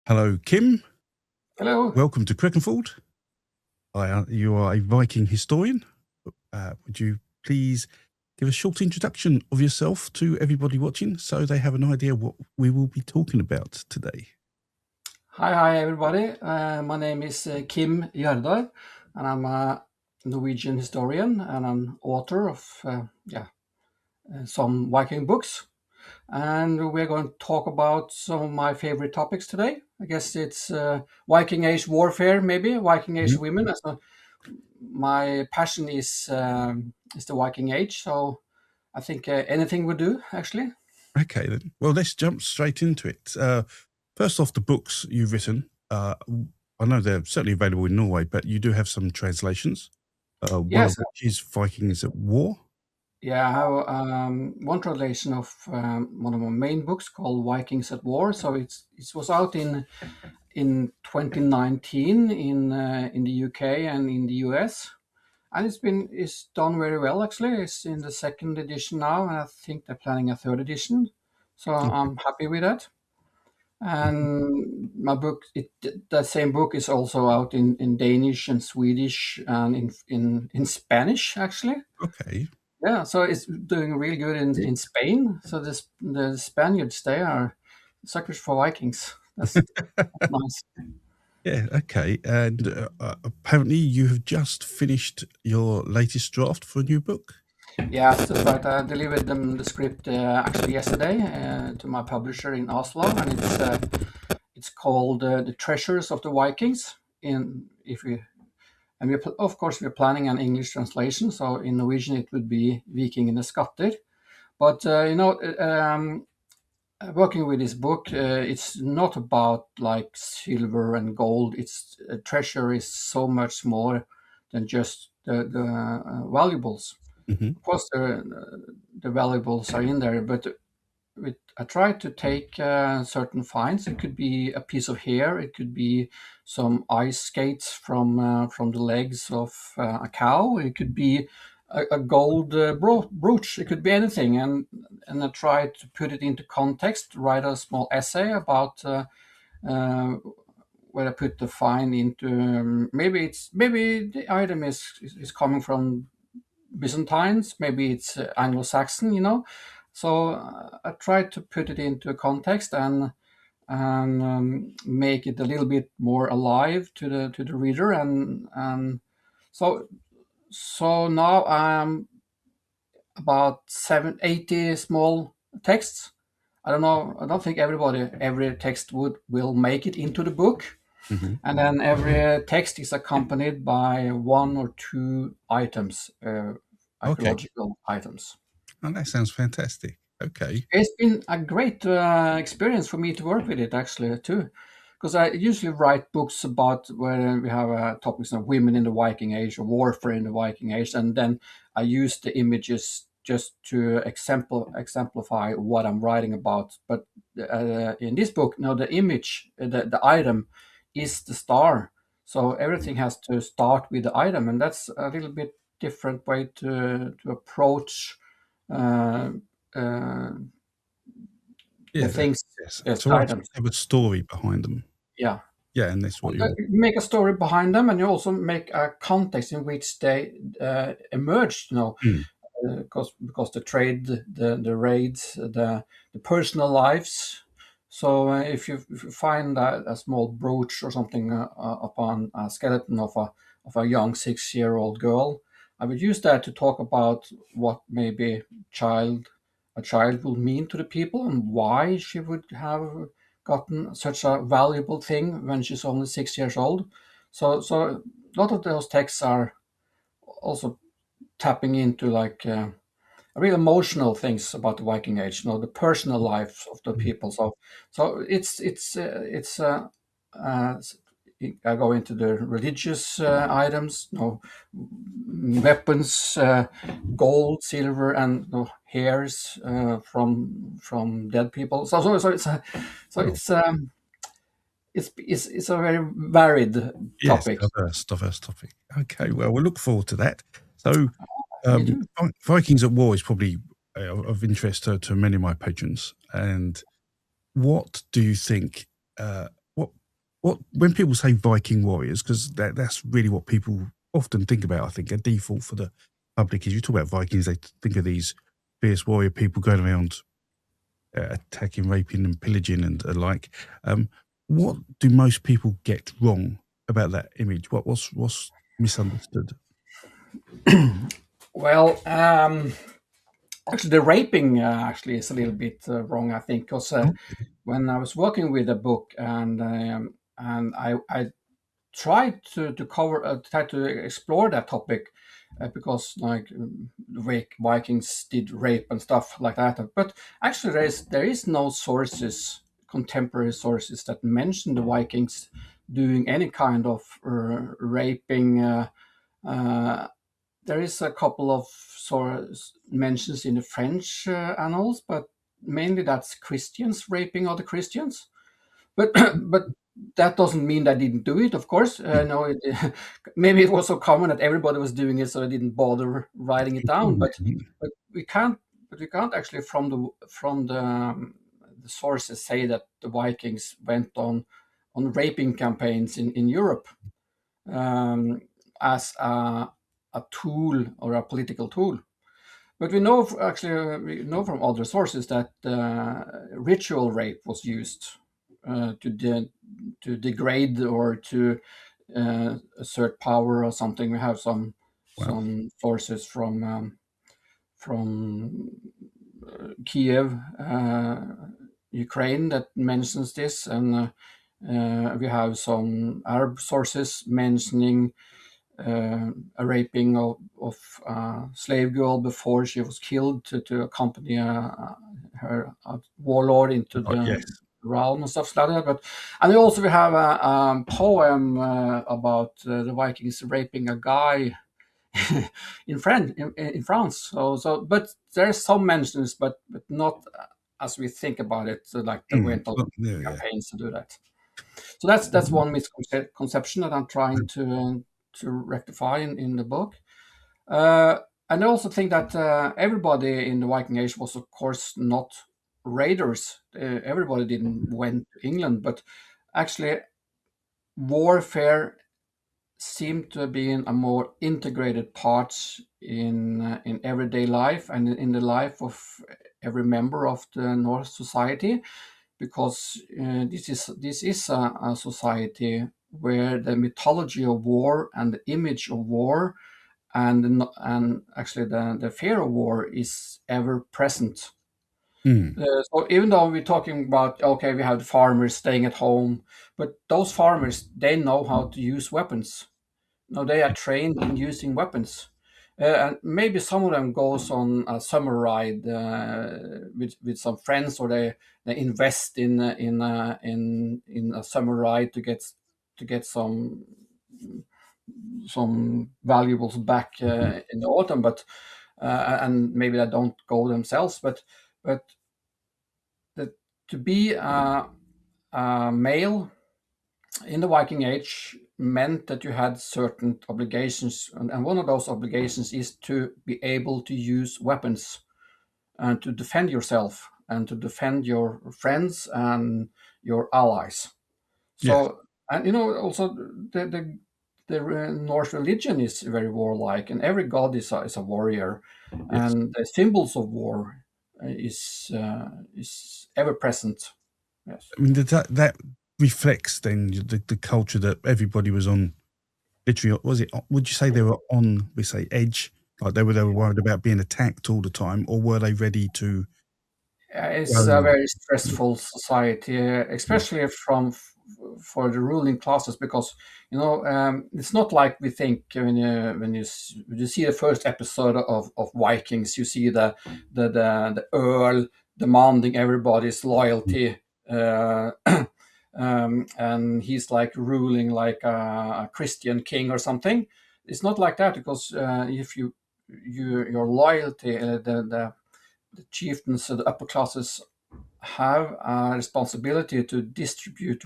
Hello, Kim. Hello. Welcome to Crickenfold. You are a Viking historian. Would you please give a short introduction of yourself to everybody watching so they have an idea what we will be talking about today? Hi, everybody. My name is Kim Hjardar, and I'm a Norwegian historian and an author of some Viking books. And we're going to talk about some of my favorite topics today. I guess it's Viking Age warfare, maybe Viking Age women. So my passion is the Viking Age, so I think anything would do, actually. Okay, then. Well, let's jump straight into it. First off, the books you've written. I know they're certainly available in Norway, but you do have some translations. One Yes, of which is Vikings at War. yeah, I have one translation of one of my main books called Vikings at War. So it was out in 2019 in the UK and in the US, and it's done very well actually. It's in the second edition now, and I think they're planning a third edition. So I'm happy with that. And my book, that same book is also out in Danish and Swedish and in Spanish actually. Okay. Yeah, so it's doing really good in Spain. So the Spaniards, they are suckers for Vikings. That's nice. Yeah, okay. And apparently you have just finished your latest draft for a new book. Yeah, that's right. I delivered them the script actually yesterday to my publisher in Oslo, and it's called "The Treasures of the Vikings." Of course we're planning an English translation, so in Norwegian it would be "Vikingene skatter." But working with this book, it's not about like silver and gold. It's treasure is so much more than just the valuables. Mm-hmm. Of course, the valuables are in there, but I tried to take certain finds. It could be a piece of hair. It could be some ice skates from the legs of a cow. It could be a gold brooch. It could be anything, and I tried to put it into context. Write a small essay about uh, where I put the find into. Maybe the item is coming from Byzantines. Maybe it's Anglo-Saxon. So I tried to put it into context and make it a little bit more alive to the reader, and so now I'm about 780 small texts. I don't know. I don't think every text will make it into the book, Mm-hmm. and then every text is accompanied by one or two items, Okay. archaeological items. Oh, that sounds fantastic. Okay. It's been a great experience for me to work with it actually too, because I usually write books about where we have topics of women in the Viking Age or warfare in the Viking Age, and then I use the images just to exemplify what I'm writing about. But in this book, no, the image, the item, is the star. So everything has to start with the item, and that's a little bit different way to approach. Uh, uh, the Yeah. things, Yes. yes, So actually items. have a story behind them. Yeah. Yeah, and that's what you're. You make a story behind them, and you also make a context in which they emerged. Mm. Because the trade, the raids, the personal lives. So if you find a small brooch or something upon a skeleton of a young 6-year-old girl, I would use that to talk about what maybe a child will mean to the people and why she would have gotten such a valuable thing when she's only 6 years old. So a lot of those texts are also tapping into like real emotional things about the Viking Age, the personal lives of the Mm. people. So uh, I go into the religious items, weapons, gold, silver, and hairs from dead people. So Well, it's a very varied yes, topic. diverse topic. Okay, well, we'll look forward to that. So, Me too. Vikings at War is probably of interest to many of my patrons. And what do you think? What what when people say Viking warriors, because that's really what people often think about. I think a default for the public is you talk about Vikings, they think of these fierce warrior people going around attacking, raping, and pillaging and alike. What do most people get wrong about that image? What's misunderstood? Well, actually, the raping actually is a little bit wrong, I think, because Oh, when I was working with a book and I tried to cover, try to explore that topic because like the Vikings did rape and stuff like that. But actually, there is no sources, contemporary sources that mention the Vikings doing any kind of raping. Uh, there is a couple of mentions in the French annals, but mainly that's Christians raping other Christians. But but that doesn't mean they didn't do it. Of course, no. Maybe it was so common that everybody was doing it, so I didn't bother writing it down. But we can't. But we can't actually from the sources say that the Vikings went on raping campaigns in Europe um, as a tool or a political tool. But we know we know from other sources that ritual rape was used to degrade or to assert power or something. We have some wow. some sources from Kiev, Ukraine, that mentions this, and we have some Arab sources mentioning a raping of a slave girl before she was killed to accompany her warlord into Yes. the realm and stuff like that. But and we have a poem about the Vikings raping a guy in France. But there's some mentions, but not as we think about it. So like they went on Well, yeah. campaigns to do that. So that's one misconception that I'm trying to rectify in the book. Uh, and I also think that everybody in the Viking Age was, of course, not raiders. Everybody didn't went to England, but actually warfare seemed to have been a more integrated part in everyday life and in the life of every member of the Norse society, because this is a society where the mythology of war and the image of war and actually the fear of war is ever present. Mm, So even though we're talking about, okay, we have the farmers staying at home, but those farmers, they know how to use weapons. No, they are trained in using weapons. And maybe some of them goes on a summer ride with some friends, or they invest in a summer ride to get some valuables back in the autumn. But and maybe they don't go themselves. But the, to be a male in the Viking Age meant that you had certain obligations, and one of those obligations is to be able to use weapons and to defend yourself and to defend your friends and your allies. yes. So, and also the Norse religion is very warlike, and every god is a warrior, Yes. and the symbols of war is ever present. Yes. I mean, that reflects then the culture that everybody was on. Literally, was it? Would you say they were on, we say, edge? Like they were worried about being attacked all the time, or were they ready to It's a go? very stressful society, especially for the ruling classes, because it's not like we think when you see the first episode of Vikings. You see the earl demanding everybody's loyalty, uh, and he's like ruling like a Christian king or something. It's not like that, because if your loyalty, the chieftains of the upper classes have a responsibility to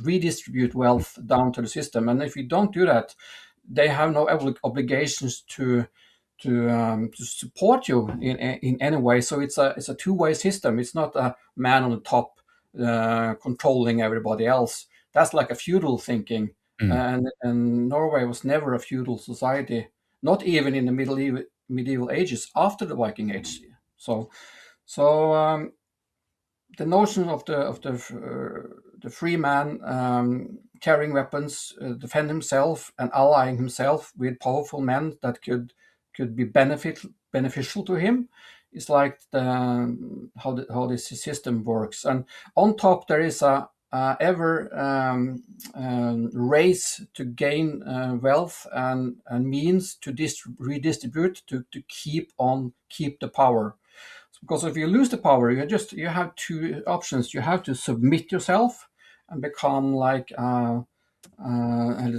redistribute wealth down to the system, and if you don't do that, they have no obligations to support you in any way. So it's a two-way system. It's not a man on the top controlling everybody else. that's like a feudal thinking, Mm. and Norway was never a feudal society, not even in the medieval ages after the Viking Age. So, so the notion of the free man carrying weapons, defend himself, and allying himself with powerful men that could be beneficial to him is like how this system works. And on top there is a ever race to gain wealth and means to redistribute to keep the power, because if you lose the power, you have two options. You have to submit yourself and become like and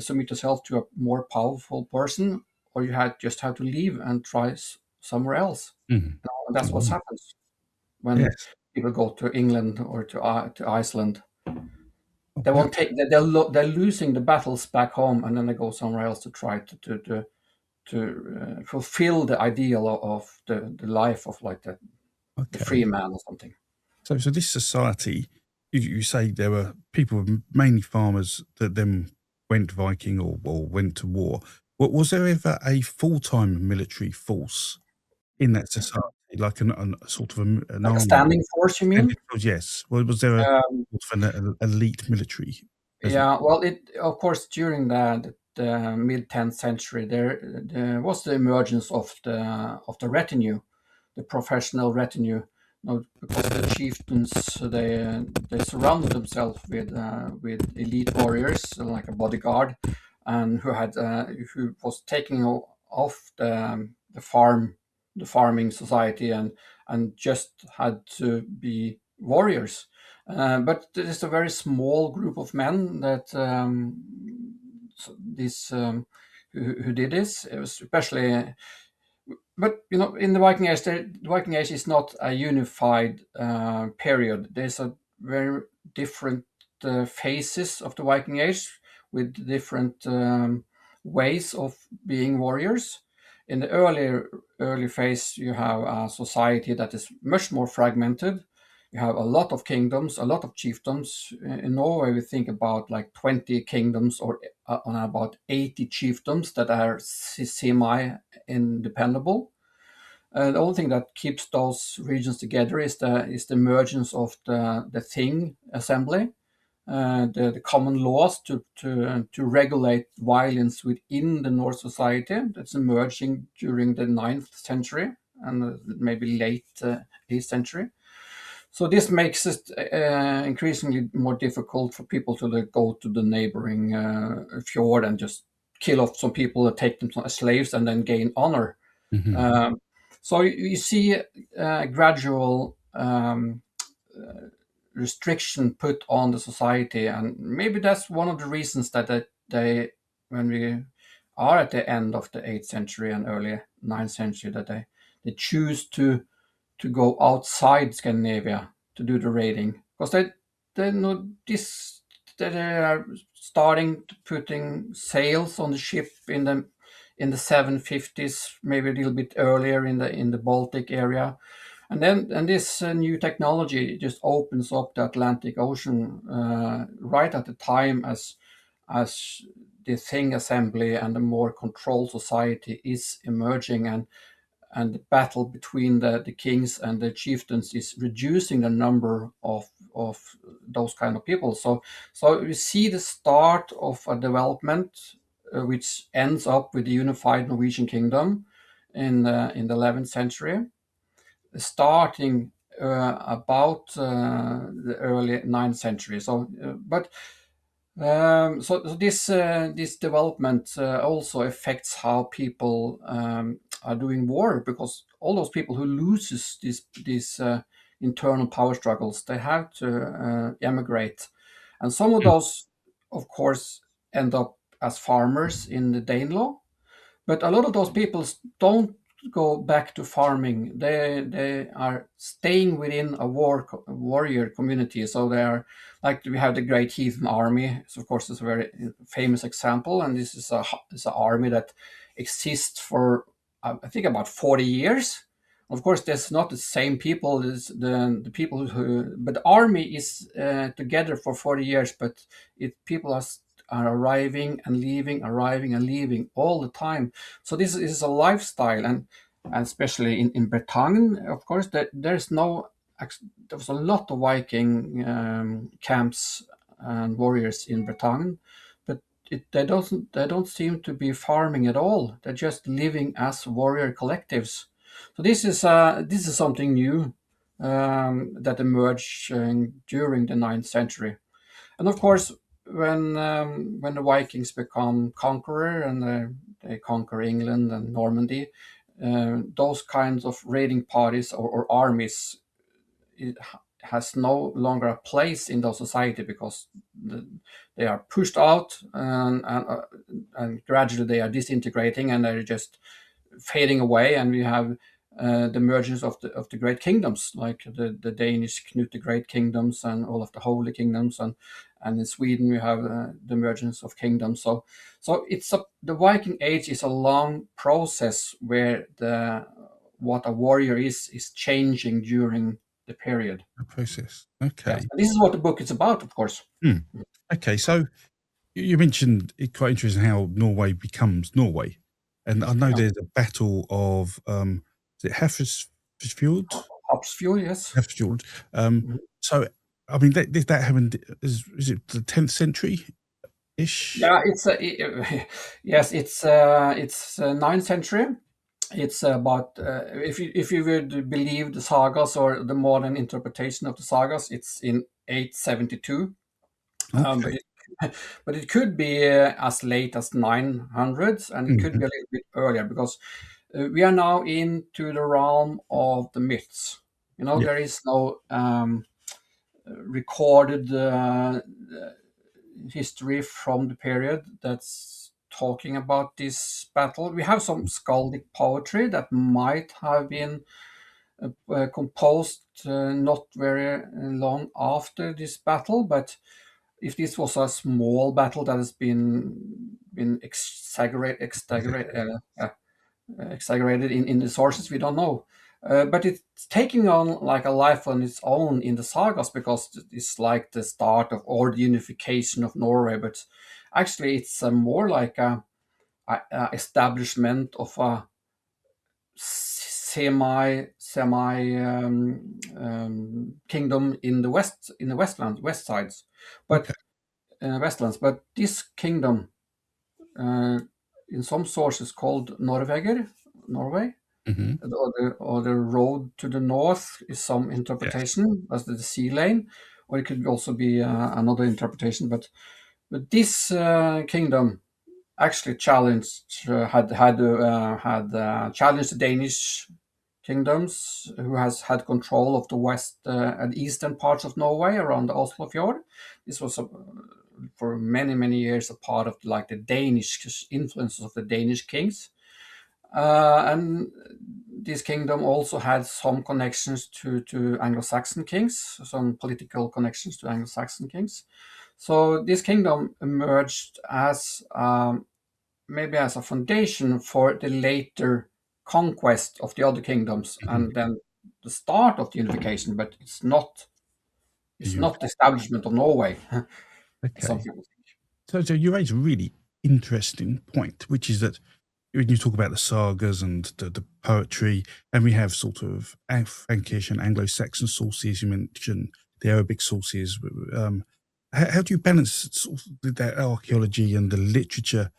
submit yourself to a more powerful person, or just have to leave and try somewhere else. Mm. And that's what Oh, happens when yes. people go to England or to Iceland. Oh, They wow. won't take. They're losing the battles back home, and then they go somewhere else to try to fulfill the ideal of the life of like the free Okay. man or something. So this society, you say there were people, mainly farmers, that then went Viking or went to war. Was there ever a full-time military force in that society, like a sort of an Like a army? standing force, you mean? Extended force, yes. Was there a Um, sort of an elite military presence? yeah, well, it of course during the mid 10th century there was the emergence of the retinue, the professional retinue. Because the chieftains they surrounded themselves with elite warriors like a bodyguard, and who was taking off the farming society and just had to be warriors. But there's a very small group of men that this who did this. It was especially, but in the Viking Age, the Viking Age is not a unified period. There's a very different phases of the Viking Age with different ways of being warriors. In the early phase, you have a society that is much more fragmented. You have a lot of kingdoms, a lot of chiefdoms. In Norway, we think about like 20 kingdoms or on about 80 chiefdoms that are semi-independable. The only thing that keeps those regions together is the emergence of the Thing assembly, the common laws to regulate violence within the North society that's emerging during the 9th century and maybe late 8th century. So this makes it increasingly more difficult for people to go to the neighboring fjord and just kill off some people, take them as slaves, and then gain honor. Mhm. So you see a gradual restriction put on the society, and maybe that's one of the reasons that they when we are at the end of the 8th century and early 9th century, that they choose to go outside Scandinavia to do the raiding, because they know this, that they are starting to putting sails on the ship in the 750s, maybe a little bit earlier in the Baltic area. And this new technology just opens up the Atlantic Ocean right at the time as the Thing assembly and the more controlled society is emerging, and the battle between the kings and the chieftains is reducing the number of those kind of people. So we see the start of a development which ends up with the unified Norwegian kingdom in the 11th century, starting about the early 9th century. So this development also affects how people are doing war, because all those people who loses these internal power struggles, they have to emigrate, and some of Mm. those, of course, end up as farmers in the Danelaw. But a lot of those people don't go back to farming. They are staying within a warrior community. So they are like, we have the Great Heathen Army. So of course, it's a very famous example, and this is an army that exists for I think about 40 years, Of course, there's not the same people as the people who, but the army is together for 40 years, but people are arriving and leaving all the time. So this is a lifestyle, and especially in Bretagne, of course, that there was a lot of Viking camps and warriors in Bretagne, but they don't seem to be farming at all. They're just living as warrior collectives. So this is something new that emerged during the 9th century. And of course, when the Vikings become conqueror and they conquer England and Normandy, those kinds of raiding parties or armies, it has no longer a place in the society, because they are pushed out, and gradually they are disintegrating and they're just fading away, and we have the emergence of the great kingdoms, like the Danish Knut the Great kingdoms and all of the holy kingdoms, and in Sweden we have the emergence of kingdoms. So the Viking Age is a long process where the what a warrior is changing during the period. The process. Yes, Okay. and this is what the book is about, of course. Hmm. Okay. So you mentioned it quite interesting how Norway becomes Norway, and I know Yeah. there's a battle of is it Hafrsfjord? Hopsfjord, yes. Hafrsfjord. Mhm. So I mean that happened is it the 10th century ish? Yeah, yes, it's 9th century. It's about if you would believe the sagas or the modern interpretation of the sagas, it's in 872. But Okay. it but it could be as late as 900s, and it could Mhm. be a little bit earlier, because we are now into the realm of the myths. Yeah. There is no recorded history from the period that's talking about this battle. We have some skaldic poetry that might have been composed not very long after this battle, but if this was a small battle that has been Exactly. exaggerated in the sources, we don't know. But it's taking on like a life on its own in the sagas, because it's like the start of or the unification of Norway. But actually, it's more like a establishment of a semi kingdom in the west sides, but Okay. westlands. But this kingdom, uh, in some sources called Norway, Hmm. or the road to the north is some Yes. interpretation as the sea lane, or it could also be another interpretation. But this kingdom actually had challenged the Danish kingdoms, who has had control of the west and eastern parts of Norway around the Oslo fjord. This was for many many years a part of like the Danish influences of the Danish kings, and this kingdom also had some connections to Anglo-Saxon kings, some political connections to Anglo-Saxon kings. So this kingdom emerged as maybe as a foundation for the later conquest of the other kingdoms, Hmm. and then the start of the unification. But it's not The it's not the unification. establishment of Norway. Some Okay. people think. So you raise a really interesting point, which is that when you talk about the sagas and the poetry, and we have sort of Frankish and Anglo-Saxon sources, you mentioned the Arabic sources. How do you balance sort of that archaeology and the literature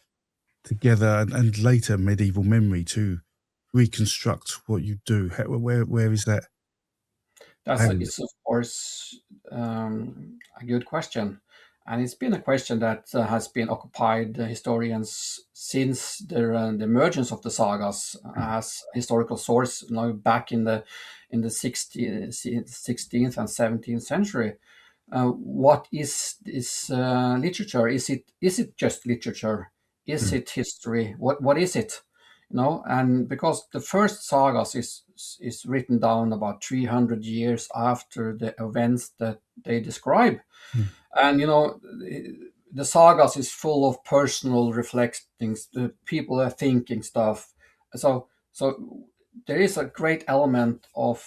together, and later medieval memory to reconstruct what you do? Where is that balance? It's of course a good question, and it's been a question that has been occupied historians since the emergence of the sagas as historical source, back in the 16th and 17th century. What is literature? Is it just literature? Is Mm, it history? What is it? And because the first sagas is written down about 300 years after the events that they describe, mm, and the sagas is full of personal reflectings. The people are thinking stuff. So there is a great element of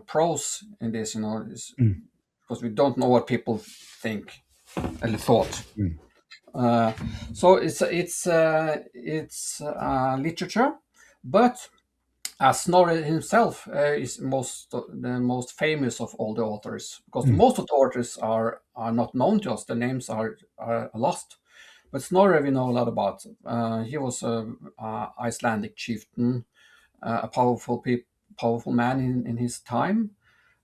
prose in this, Mm, because we don't know what people think and thought. mm, Uh, so it's literature, but as Snorri himself is the most famous of all the authors, because mm, most of the authors are not known to us. The names are lost. But Snorri we know a lot about. He was a Icelandic chieftain, a powerful man in his time,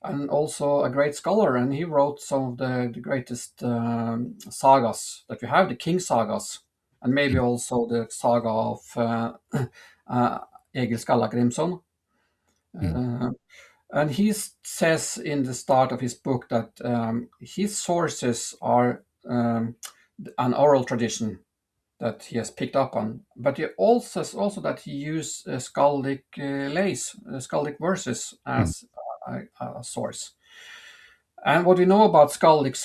and also a great scholar. And he wrote some of the greatest sagas that we have, the king sagas, and maybe mm, also the saga of uh, Egil Skallagrimson. mm. Uh, and he says in the start of his book that his sources are an oral tradition that he has picked up on, but he also says also that he used skaldic lays, skaldic verses Mm. as a source. And what we know about skaldic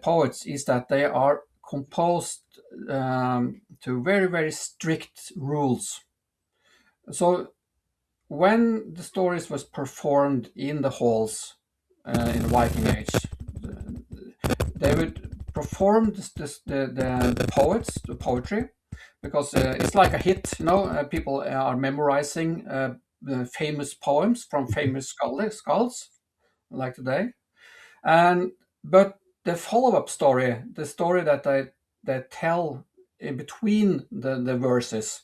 poets is that they are composed to very, very strict rules. So when the stories was performed in the halls in the Viking Age, they would perform the poets, the poetry, because it's like a hit. People are memorizing the famous poems from famous skulls like today. And but the follow-up story, the story that they tell in between the verses,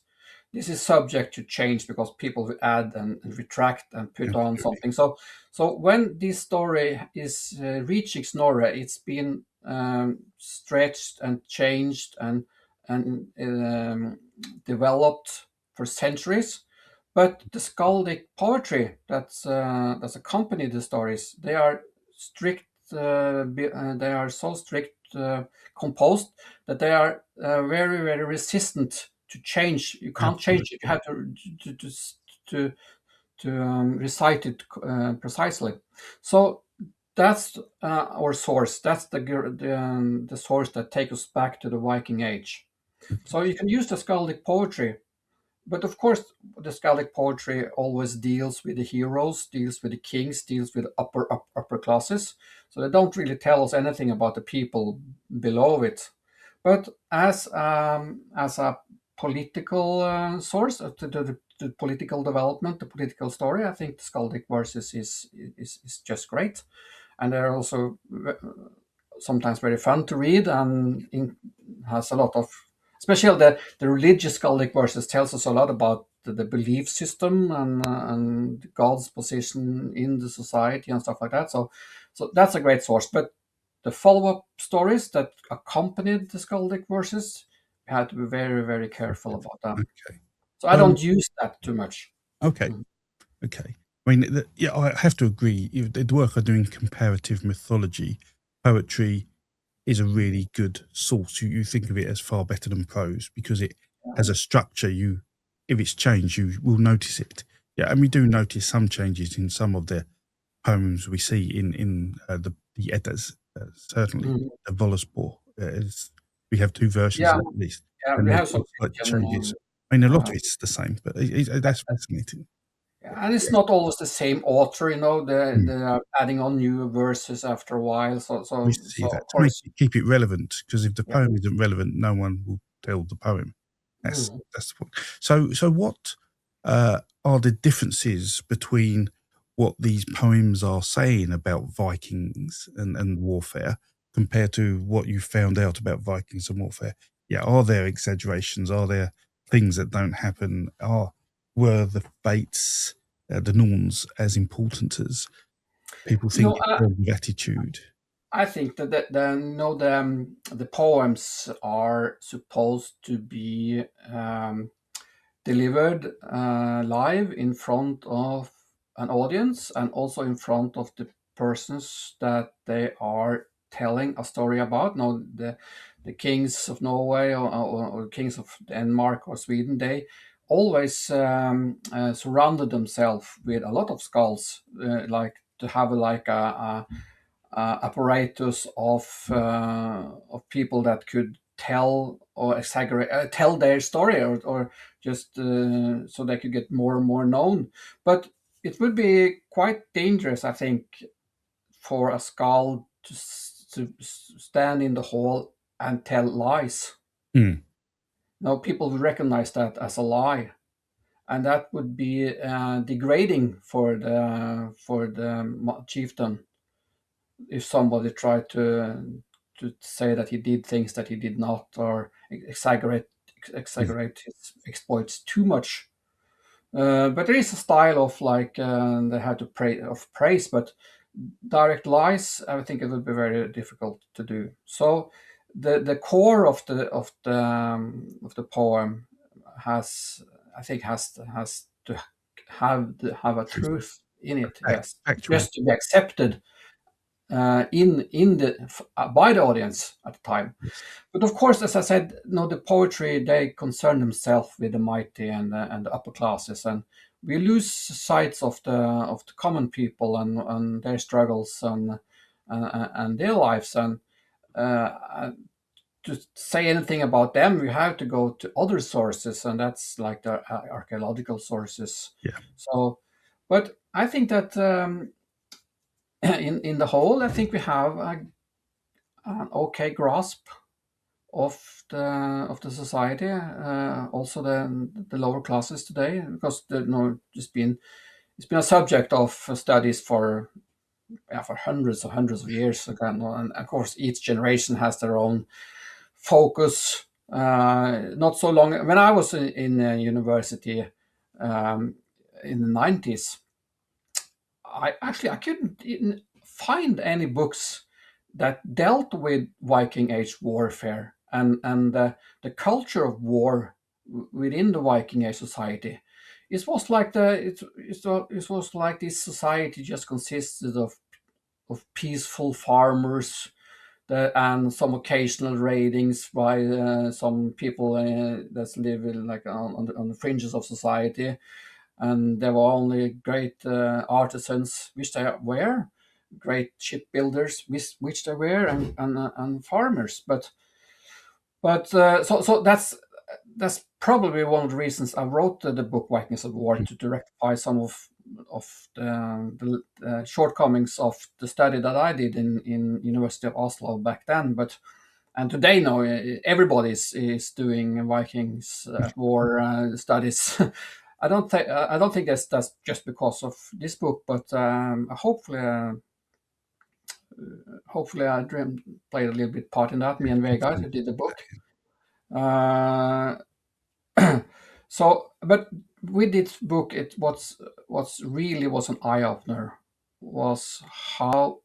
this is subject to change because people will add and retract and put on Absolutely. something. So when this story is reaching Snorri, it's been stretched and changed and developed for centuries. But the skaldic poetry that's accompanied the stories, they are strict. They are so strict composed that they are very, very resistant to change. You can't change it. Absolutely. You have to to to, to recite it precisely. So that's our source. That's the source that takes us back to the Viking Age. So you can use the skaldic poetry, but of course, the Skaldic poetry always deals with the heroes, deals with the kings, deals with upper classes. So they don't really tell us anything about the people below it. But as a political source to political development, the political story, I think the Skaldic verses is just great, and they're also sometimes very fun to read and has a lot of, especially the religious Skaldic verses tells us a lot about the belief system and God's position in the society and stuff like that. So that's a great source. But the follow-up stories that accompanied the Skaldic verses, we had to be very, very careful about them. Okay. So I Um, don't use that too much. okay. Mm. Okay. I mean, yeah, I have to agree. The work I do in comparative mythology, poetry is a really good source. You think of it as far better than prose because it has a structure. If it's changed, you will notice it. Yeah, and we do notice some changes in some of the poems we see in the Eddas. Certainly, Mm. the Volaspor. We have two versions Yeah, of it at least, yeah, and we there's have some slight Norwegian. changes. I mean, a lot Uh, of it's the same, but that's fascinating. and it's not always the same author, Mm. they're adding on new verses after a while. So We so see so that of to make course, it keep it relevant, because if the yeah. poem isn't relevant, no one will tell the poem. Mm. That's the point. So what are the differences between what these poems are saying about Vikings and warfare compared to what you found out about Vikings and warfare? Yeah, are there exaggerations? Are there things that don't happen? Were the fates, the Norns, as important as people think No, in terms of attitude? I think that the poems are supposed to be delivered live in front of an audience and also in front of the persons that they are telling a story about. Now, the kings of Norway or kings of Denmark or Sweden, they always surrounded themselves with a lot of skulls, like to have like a apparatus of people that could tell or exaggerate, tell their story, or just so they could get more and more known. But it would be quite dangerous, I think, for a skull to stand in the hall and tell lies. Mm. Now people would recognize that as a lie, and that would be degrading for the chieftain if somebody tried to say that he did things that he did not, or Yeah. exaggerate his exploits too much. But there is a style of like they had to praise, but direct lies, I think it would be very difficult to do. So the core of the poem has, I think, has to have a Truth. truth in it. Yes, Factual. just to be accepted in by the audience at the time. Yes. But of course, as I said, the poetry, they concern themselves with the mighty and the upper classes, and we lose sight of the common people and their struggles and their lives. And to say anything about them, we have to go to other sources, and that's like the archaeological sources. Yeah. So, but I think that in the whole, I think we have an okay grasp of the society, also the lower classes today, because it's been a subject of studies for, yeah, for hundreds of years again, and of course each generation has their own focus. Not so long when I was in university, um, in the 90s, I couldn't even find any books that dealt with Viking Age warfare and the culture of war within the Viking Age society. It was like it was like this society just consisted of peaceful farmers, and some occasional raidings by some people that live in, like on the fringes of society, and there were only great artisans, which they were, great shipbuilders, which they were, and farmers. So that's probably one of the reasons I wrote the book Vikings of War, to rectify some of the shortcomings of the study that I did in University of Oslo back then. But and today, now everybody is doing Vikings at war studies. I don't think that's just because of this book, but hopefully I played a little bit part in that. Me and Vegard, who did the book. Uh, so, but with this book, what's really was an eye opener was how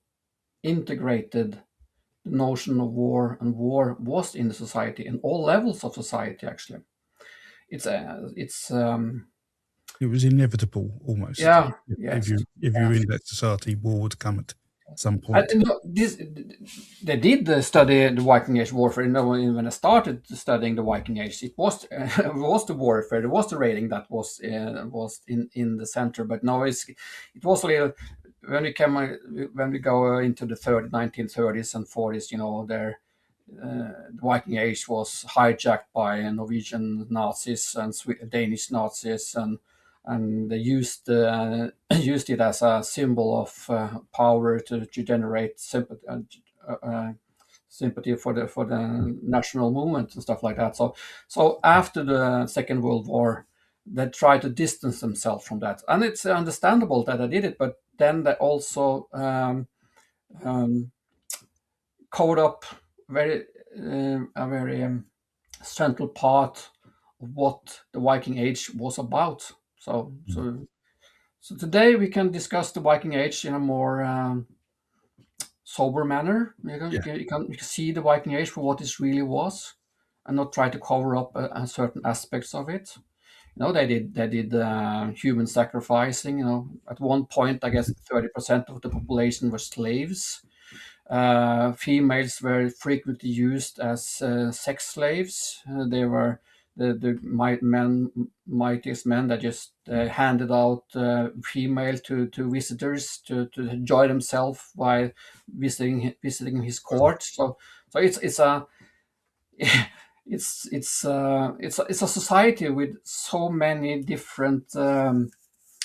integrated the notion of war and war was in the society, in all levels of society. Actually, it's It was inevitable almost. yeah, yes, If yeah. you're in that society, war would come at some And, point. this they did study the Viking Age warfare. When I started studying the Viking Age, it was it was the warfare, it was the raiding that was in the center. But now it was a little when we go into the 1930s and 40s. There the Viking Age was hijacked by Norwegian Nazis and Danish Nazis, and they used used it as a symbol of power to generate sympathy for the national movement and stuff like that. So after the Second World War, they tried to distance themselves from that, and it's understandable that they did it. But then they also um, covered up very a very central part of what the Viking Age was about. So today we can discuss the Viking Age in a more sober manner. Yeah. You can see the Viking Age for what it really was, and not try to cover up certain aspects of it. They did human sacrificing. At one point, I guess 30% of the population were slaves. Females were frequently used as sex slaves. They were mightiest men that just handed out female to visitors to enjoy themselves while visiting his court. So it's a society with so many different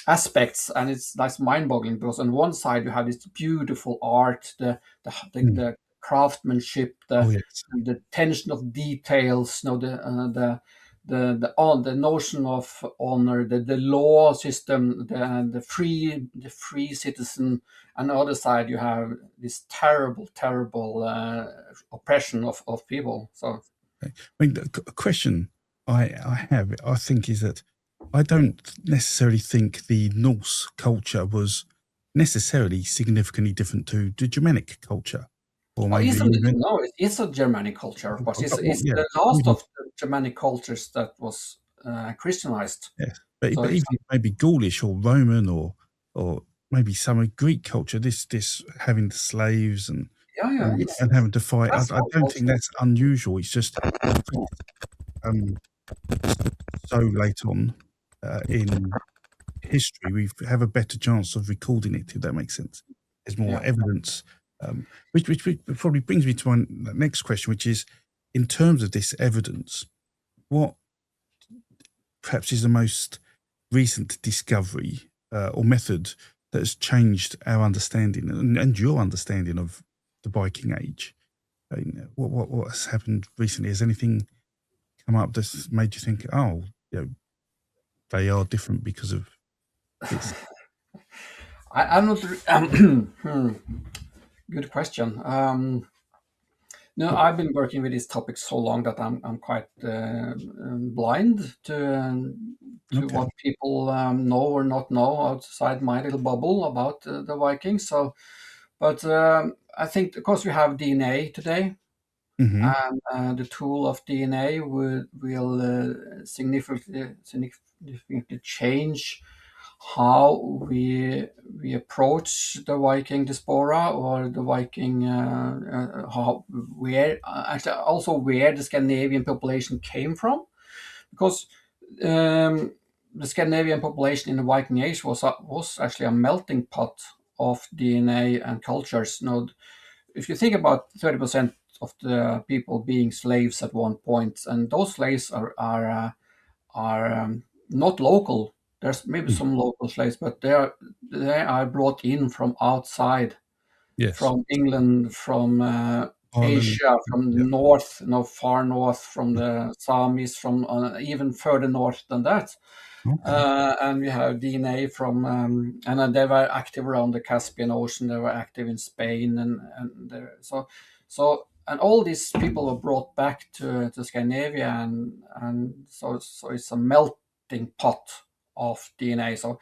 aspects, and that's mind-boggling, because on one side you have this beautiful art, Mm. the craftsmanship, Oh yes. the attention of details, the notion of honor, the law system, the free citizen. And on the other side you have this terrible oppression of people. So Okay. I mean, a question I have, I think, is that I don't necessarily think the Norse culture was necessarily significantly different to the Germanic culture, or oh, maybe isn't it? even. No, it's a Germanic culture, of course. Well, It's yeah, the last maybe of the Germanic cultures that was Christianized. yes, So but it's even maybe Gaulish or Roman or maybe some of Greek culture. This having the slaves yeah, it's and having to fight. that's I one don't think culture. that's unusual. It's just um, so late on in history, we have a better chance of recording it, if that makes sense. There's more Yeah. evidence, which probably brings me to my next question, which is, in terms of this evidence, what perhaps is the most recent discovery or method that has changed our understanding and your understanding of the Viking Age? I mean, what has happened recently? Has anything come up that's made you think, oh, you know, they are different because of this? I'm not. Good question. No, I've been working with this topic so long that I'm quite blind to Okay. what people know or not know outside my little bubble about the Vikings. So, but I think, of course, we have DNA today, Hmm. and the tool of DNA will significantly change how we approach the Viking diaspora, or the Viking how where actually also where the Scandinavian population came from, because um, the Scandinavian population in the Viking Age was actually a melting pot of DNA and cultures. Now, if you think about 30% of the people being slaves at one point, and those slaves are not local. There's maybe Mm. some local slaves, but they are brought in from outside, Yes. from England, from Ireland. Asia, from the Yeah. north, far north, from the Samis, from even further north than that. Okay. And we have DNA from, and they were active around the Caspian Ocean. They were active in Spain, and all these people were brought back to Scandinavia, and so it's a melting pot of DNA. So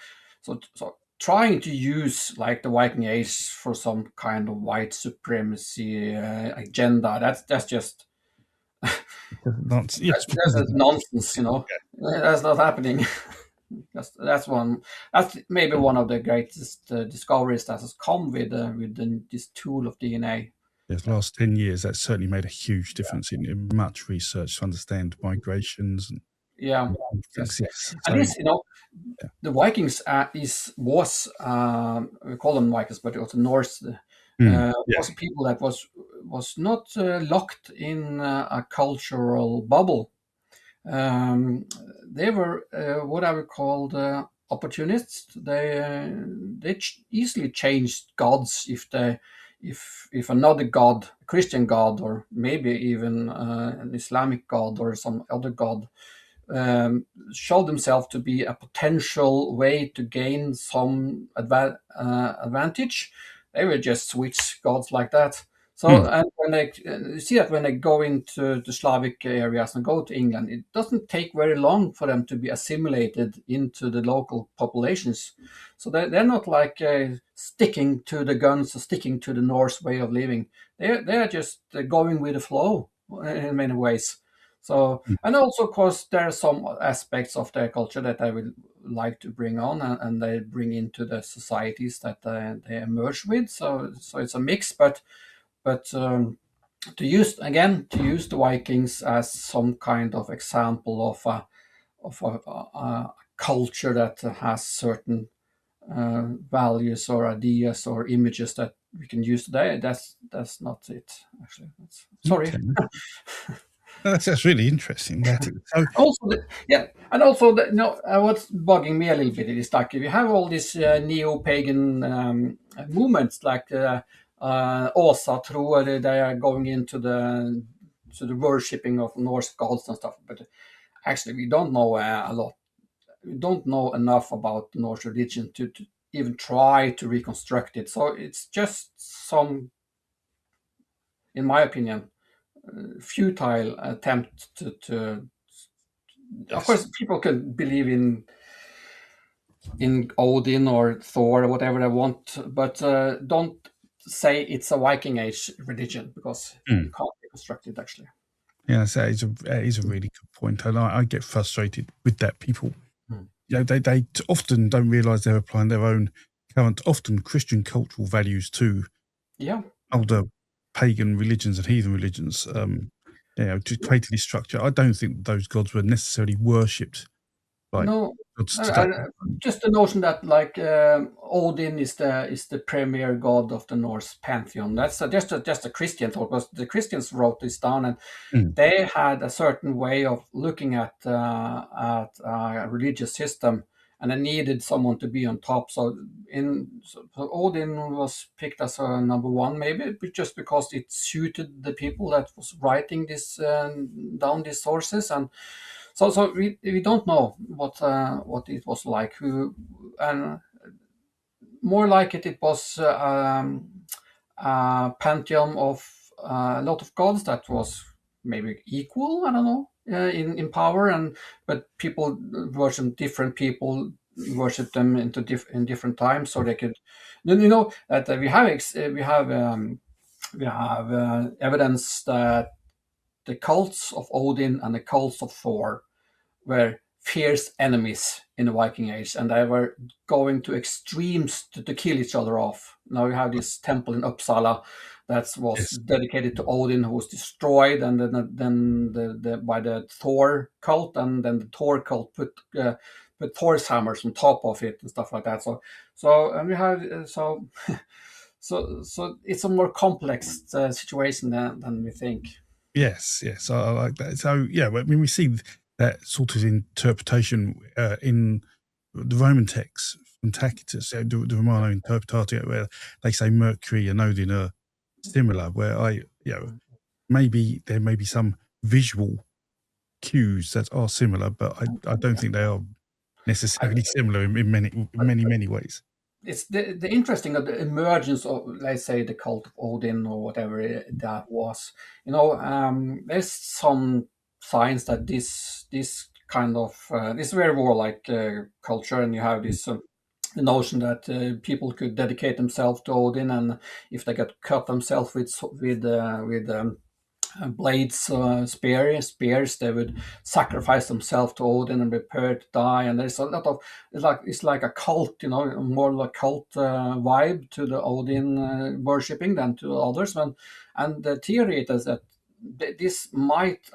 trying to use like the Viking Age for some kind of white supremacy agenda, that's just Yes, that's because of just that. nonsense. That's not happening. That's maybe one of the greatest discoveries that has come with this tool of DNA. Yes, last 10 years, that's certainly made a huge difference in much research to understand migrations Yeah, and yes. things. Yes. And So, this, yeah. the Vikings we call them Vikings, but also Norse Mm, yeah. was a people that was not locked in a cultural bubble. Um, they were what I would call the opportunists. They easily changed gods if another god, a Christian god, or maybe even an Islamic god or some other god, showed themselves to be a potential way to gain some advantage. They would just switch gods like that. So, Mm, and when they you see that when they go into the Slavic areas and go to England, it doesn't take very long for them to be assimilated into the local populations. So they're not like sticking to the guns or sticking to the Norse way of living. They're just going with the flow in many ways. So, mm. and also, of course, there are some aspects of their culture that I would like to bring on, and they bring into the societies that they emerge with. So it's a mix, but to use the Vikings as some kind of example of a culture that has certain values or ideas or images that we can use today. That's not it, actually. Sorry. Okay. That's really interesting. That is. So, Also, yeah, and also, what's bugging me a little bit is like if you have all these neo-pagan movements, like Åsa Tro, they are going into the worshipping of Norse gods and stuff. But actually, we don't know a lot. We don't know enough about the Norse religion to even try to reconstruct it. So it's just some, in my opinion, futile attempt to. Of yes. course, people can believe in Odin or Thor or whatever they want, but don't say it's a Viking Age religion because you Mm. can't reconstruct it actually. Yeah, so that is a really good point. And I get frustrated with that. People, Mm. they often don't realise they're applying their own current, often Christian cultural values to Yeah, older pagan religions and heathen religions. To create this structure. I don't think those gods were necessarily worshipped like no, gods uh, today. uh, just the notion that like Odin is the premier god of the Norse pantheon. That's just a Christian thought, because the Christians wrote this down, and Mm. they had a certain way of looking at a religious system, and they needed someone to be on top. So Odin was picked as a number one, maybe just because it suited the people that was writing this down these sources. And so we don't know what it was like. Who and more like it was a pantheon of a lot of gods that was maybe equal. I don't know, in power, and but people worship different people, worship them in different times, so they could. Then that we have evidence that the cults of Odin and the cults of Thor were fierce enemies in the Viking Age, and they were going to extremes to kill each other off. Now you have this temple in Uppsala that was Yes, dedicated to Odin, who was destroyed, and then by the Thor cult, and then the Thor cult put Thor's hammers on top of it and stuff like that. So and we have so it's a more complex situation than we think. yes, I like that. So yeah, when we see that sort of interpretation in the Roman texts from Tacitus, the Romano Interpretatio, where they say Mercury and Odin are similar, where maybe there may be some visual cues that are similar, but I don't think they are necessarily similar in many ways. It's the interesting of the emergence of, let's say, the cult of Odin or whatever that was. There's some signs that this kind of this very warlike culture, and you have this the notion that people could dedicate themselves to Odin, and if they get cut themselves with blades, spears. They would sacrifice themselves to Odin and prepare to die. And there's a lot of it's like a cult, more like cult vibe to the Odin worshipping than to others. And the theory is that this might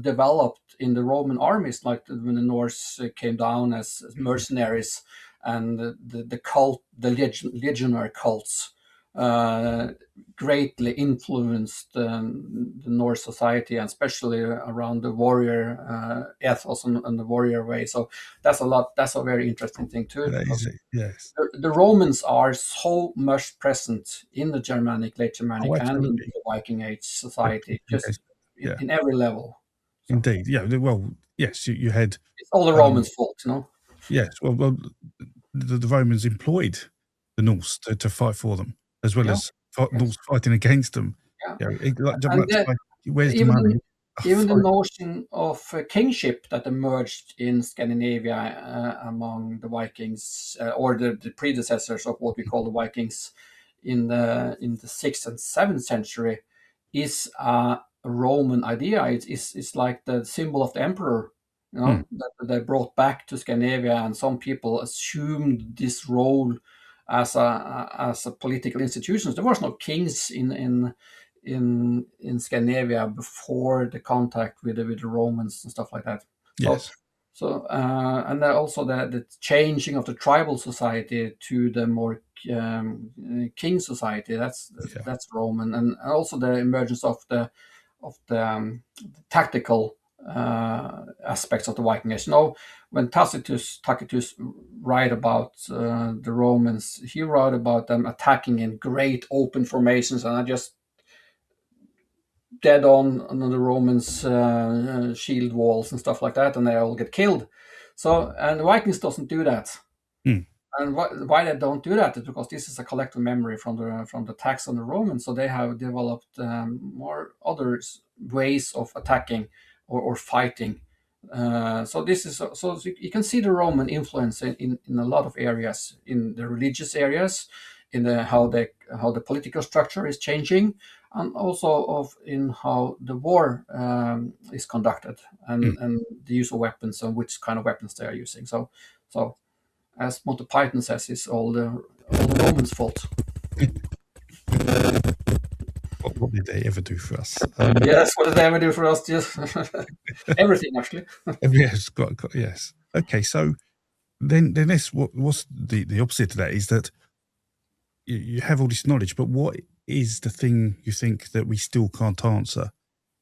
developed in the Roman armies, like when the Norse came down as mercenaries, and the cult, the legionary cults. Uh, Greatly influenced the Norse society, and especially around the warrior ethos and the warrior way. So that's a lot. That's a very interesting thing too, That because is it. Yes. the Romans are so much present in the Germanic, late Oh, Germanic, and in absolutely. the Viking Age society, just Yes. Yeah. in every level. So Indeed. Yeah. Well, yes. You had. it's all the Um, Romans' fault. yes. Well, the Romans employed the Norse to fight for them, as well Yeah, as yes, Norse fighting against them. yeah, Yeah. and Much like where's the even money? the even the notion of kingship that emerged in Scandinavia among the Vikings, or the predecessors of what we call the Vikings in the sixth and seventh century, is a Roman idea. It's like the symbol of the emperor, Hmm. that they brought back to Scandinavia, and some people assumed this role as a political institution. There was no kings in Scandinavia before the contact with the Romans and stuff like that. So Yes. and then also the changing of the tribal society to the more king society. That's Yeah. that's Roman, and also the emergence of the the tactical aspects of the Viking Age. Now, when Tacitus write about the Romans, he wrote about them attacking in great open formations, and I just dead on the Romans' shield walls and stuff like that, and they all get killed. So, and the Vikings doesn't do that. Mm. And why they don't do that is because this is a collective memory from the attacks on the Romans. So they have developed more other ways of attacking or fighting. So this is so you can see the Roman influence in a lot of areas, in the religious areas, in the how the political structure is changing, and also in how the war is conducted, and the use of weapons and which kind of weapons they are using. So as Monty Python says, it's all the Romans' fault. What did they ever do for us? Yes, what did they ever do for us? Just everything, actually. Yes, yes. Okay, so then this what's the opposite to that is that you have all this knowledge, but what is the thing you think that we still can't answer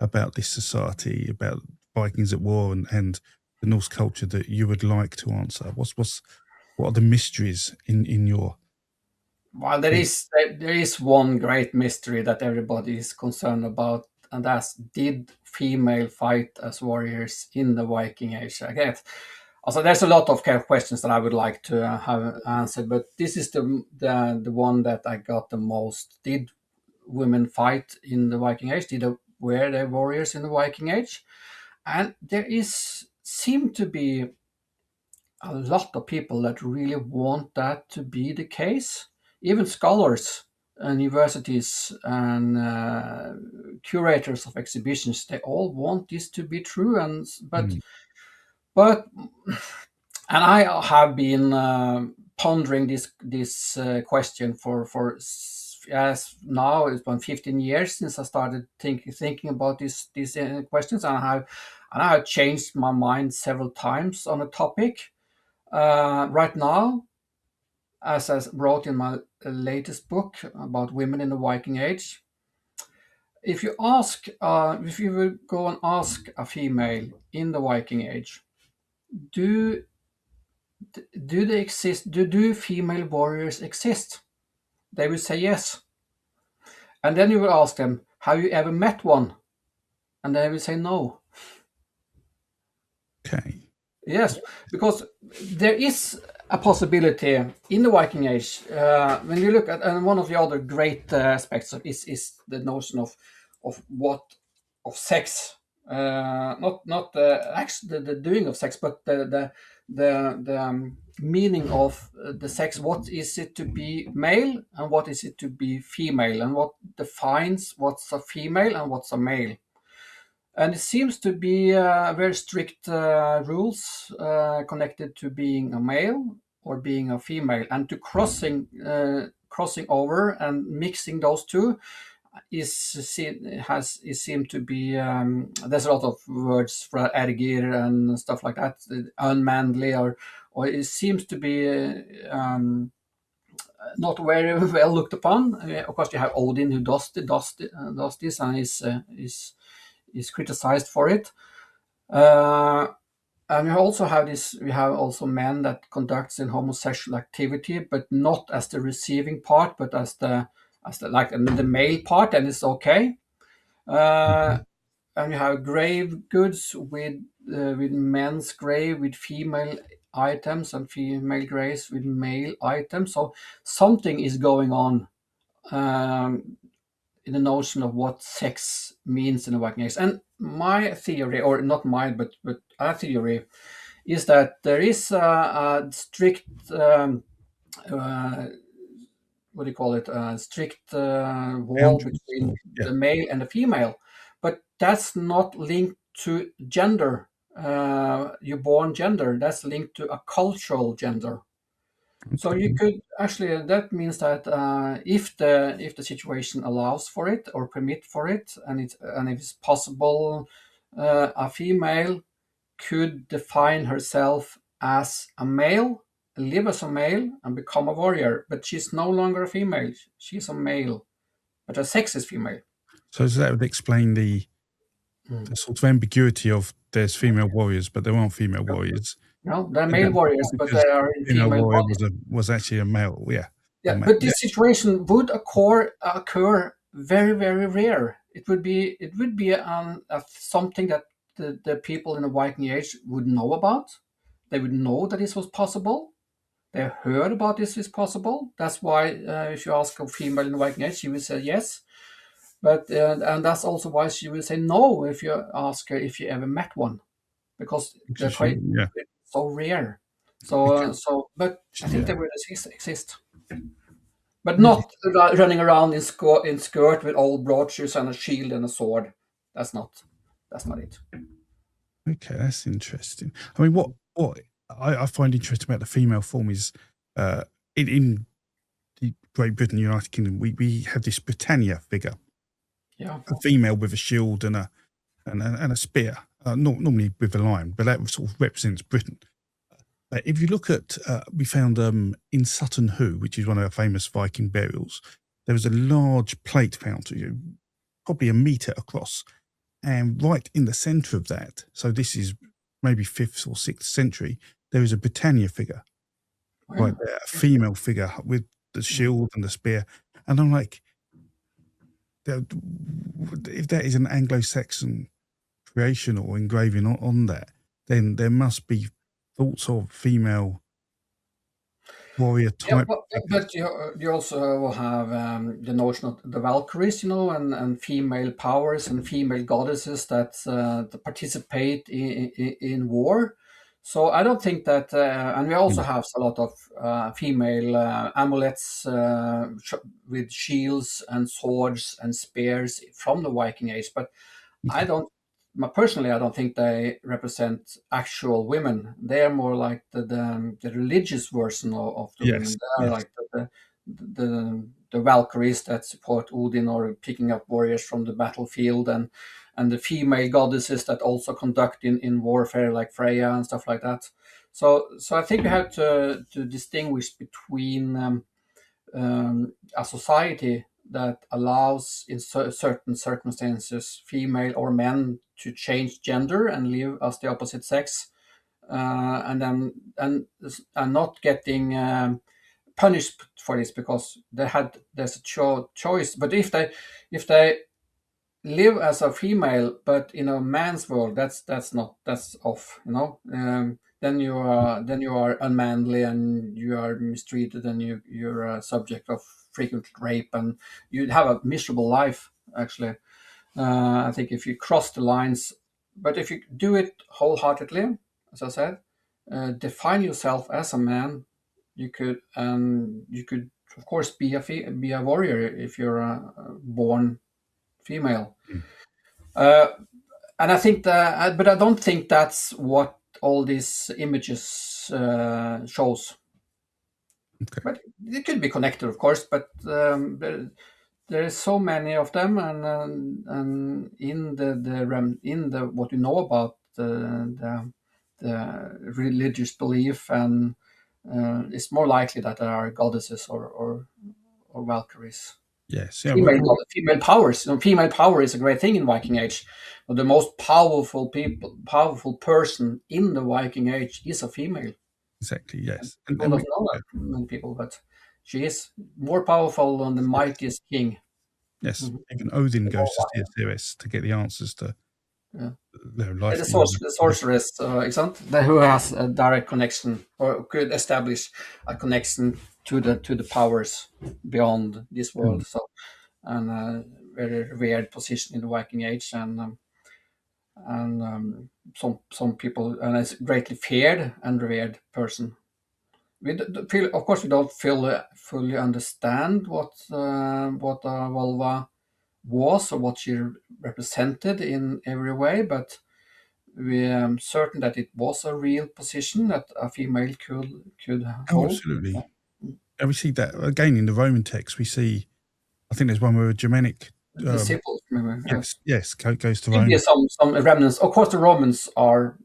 about this society, about Vikings at war and the Norse culture that you would like to answer? What are the mysteries in your? Well, there is one great mystery that everybody is concerned about, and that's, did female fight as warriors in the Viking Age? I get. Also, there's a lot of kind of questions that I would like to have answered, but this is the one that I got the most. Did women fight in the Viking Age? Were they warriors in the Viking Age? And there seem to be a lot of people that really want that to be the case. Even scholars and universities and curators of exhibitions, they all want this to be true. But and I have been pondering this question as now it's been 15 years since I started thinking about these questions, and I have changed my mind several times on the topic. Right now, as I wrote in my latest book about women in the Viking Age, if you will go and ask a female in the Viking Age, do they exist? Do female warriors exist? They will say yes. And then you will ask them, have you ever met one? And they will say no. Okay. Yes, because there is a possibility in the Viking Age. When you look at, and one of the other great aspects is the notion of sex. Not actually the doing of sex, but the meaning of the sex. What is it to be male, and what is it to be female, and what defines what's a female and what's a male. And it seems to be very strict rules connected to being a male or being a female, and to crossing over and mixing those two is seemed to be there's a lot of words for ergir and stuff like that, unmanly, or it seems to be not very well looked upon. Of course, you have Odin who does this and is criticized for it. And we have also men that conducts in homosexual activity, but not as the receiving part, but as the like the male part, and it's okay. And you have grave goods with men's grave with female items and female graves with male items. So something is going on in the notion of what sex means in the Viking Age. And my theory, or not mine, but our theory, is that there is a strict what do you call it? A strict wall between the male and the female, but that's not linked to gender. Your born gender. That's linked to a cultural gender. So you could actually, that means that if the situation allows for it or permit for it, and if it's possible, a female could define herself as a male, live as a male, and become a warrior. But she's no longer a female; she's a male, but her sex is female. So that would explain the the sort of ambiguity of there's female warriors, but there aren't female warriors. No, they're And male that's warriors, but because they are in female female warrior bodies. was actually a male. Yeah. Yeah, but this situation would occur very, very rare. It would be something that the people in the Viking Age would know about. They would know that this was possible. They heard about this is possible. That's why if you ask a female in the Viking Age, she will say yes. But and that's also why she will say no if you ask her if you ever met one, because they're quite Yeah. so rare. But I think Yeah. they will exist. But Really? not running around in skirt with old brooches and a shield and a sword. That's not. That's not it. Okay, that's interesting. I mean, what I find interesting about the female form is in the Great Britain, United Kingdom, we have this Britannia figure, Yeah. a female with a shield and a spear, normally with a lion, but that sort of represents Britain. If you look at, we found in Sutton Hoo, which is one of our famous Viking burials, there was a large plate found, probably a metre across, and right in the centre of that, so this is maybe 5th or 6th century, there is a Britannia figure, right there, a female figure with the shield and the spear. And I'm like, if that is an Anglo-Saxon creation or engraving on that, then there must be thoughts of female warrior Yeah, type. but you also have the notion of the Valkyries, and female powers and female goddesses that participate in war. So I don't think that, and we also have a lot of female amulets with shields and swords and spears from the Viking Age. But I don't personally, I don't think they represent actual women. They are more like the religious version of the women. Yes, They are yes, like the Valkyries that support Odin or picking up warriors from the battlefield, and the female goddesses that also conduct in warfare, like Freya and stuff like that. So I think we have to distinguish between a society that allows, in certain circumstances, female or men to change gender and live as the opposite sex, and not getting punished for this because there's a choice. But if they live as a female but in a man's world, that's off. Then you are unmanly and you are mistreated and you're a subject of frequent rape and you have a miserable life, actually. I think if you cross the lines, but if you do it wholeheartedly, as I said, define yourself as a man, you could of course be a warrior if you're born female. uh, and I think that, but I don't think that's what all these images shows. okay, But it could be connected, of course. But there is so many of them, and in the what we know about the religious belief, and it's more likely that there are goddesses or Valkyries. yes, yeah. Female powers. Female power is a great thing in Viking Age. The most powerful person in the Viking Age is a female. Exactly, yes, People don't know that, many people, but she is more powerful than the mightiest king. yes. Mhm. Even Odin goes to see a seeress to get the answers to Yeah. their And life. the sorceress, who has a direct connection or could establish a connection to the powers beyond this world. So, and very revered position in the Viking Age, and some people, and it's greatly feared and revered person. Of course, we don't fully understand what a vulva was or what she represented in every way, but we are certain that it was a real position that a female could Oh, hold. absolutely. And we see that again in the Roman text. We see, I think there's one where a Germanic, The symbols, maybe, yes. yes, goes to Maybe Rome. some remnants. Of course, the Romans are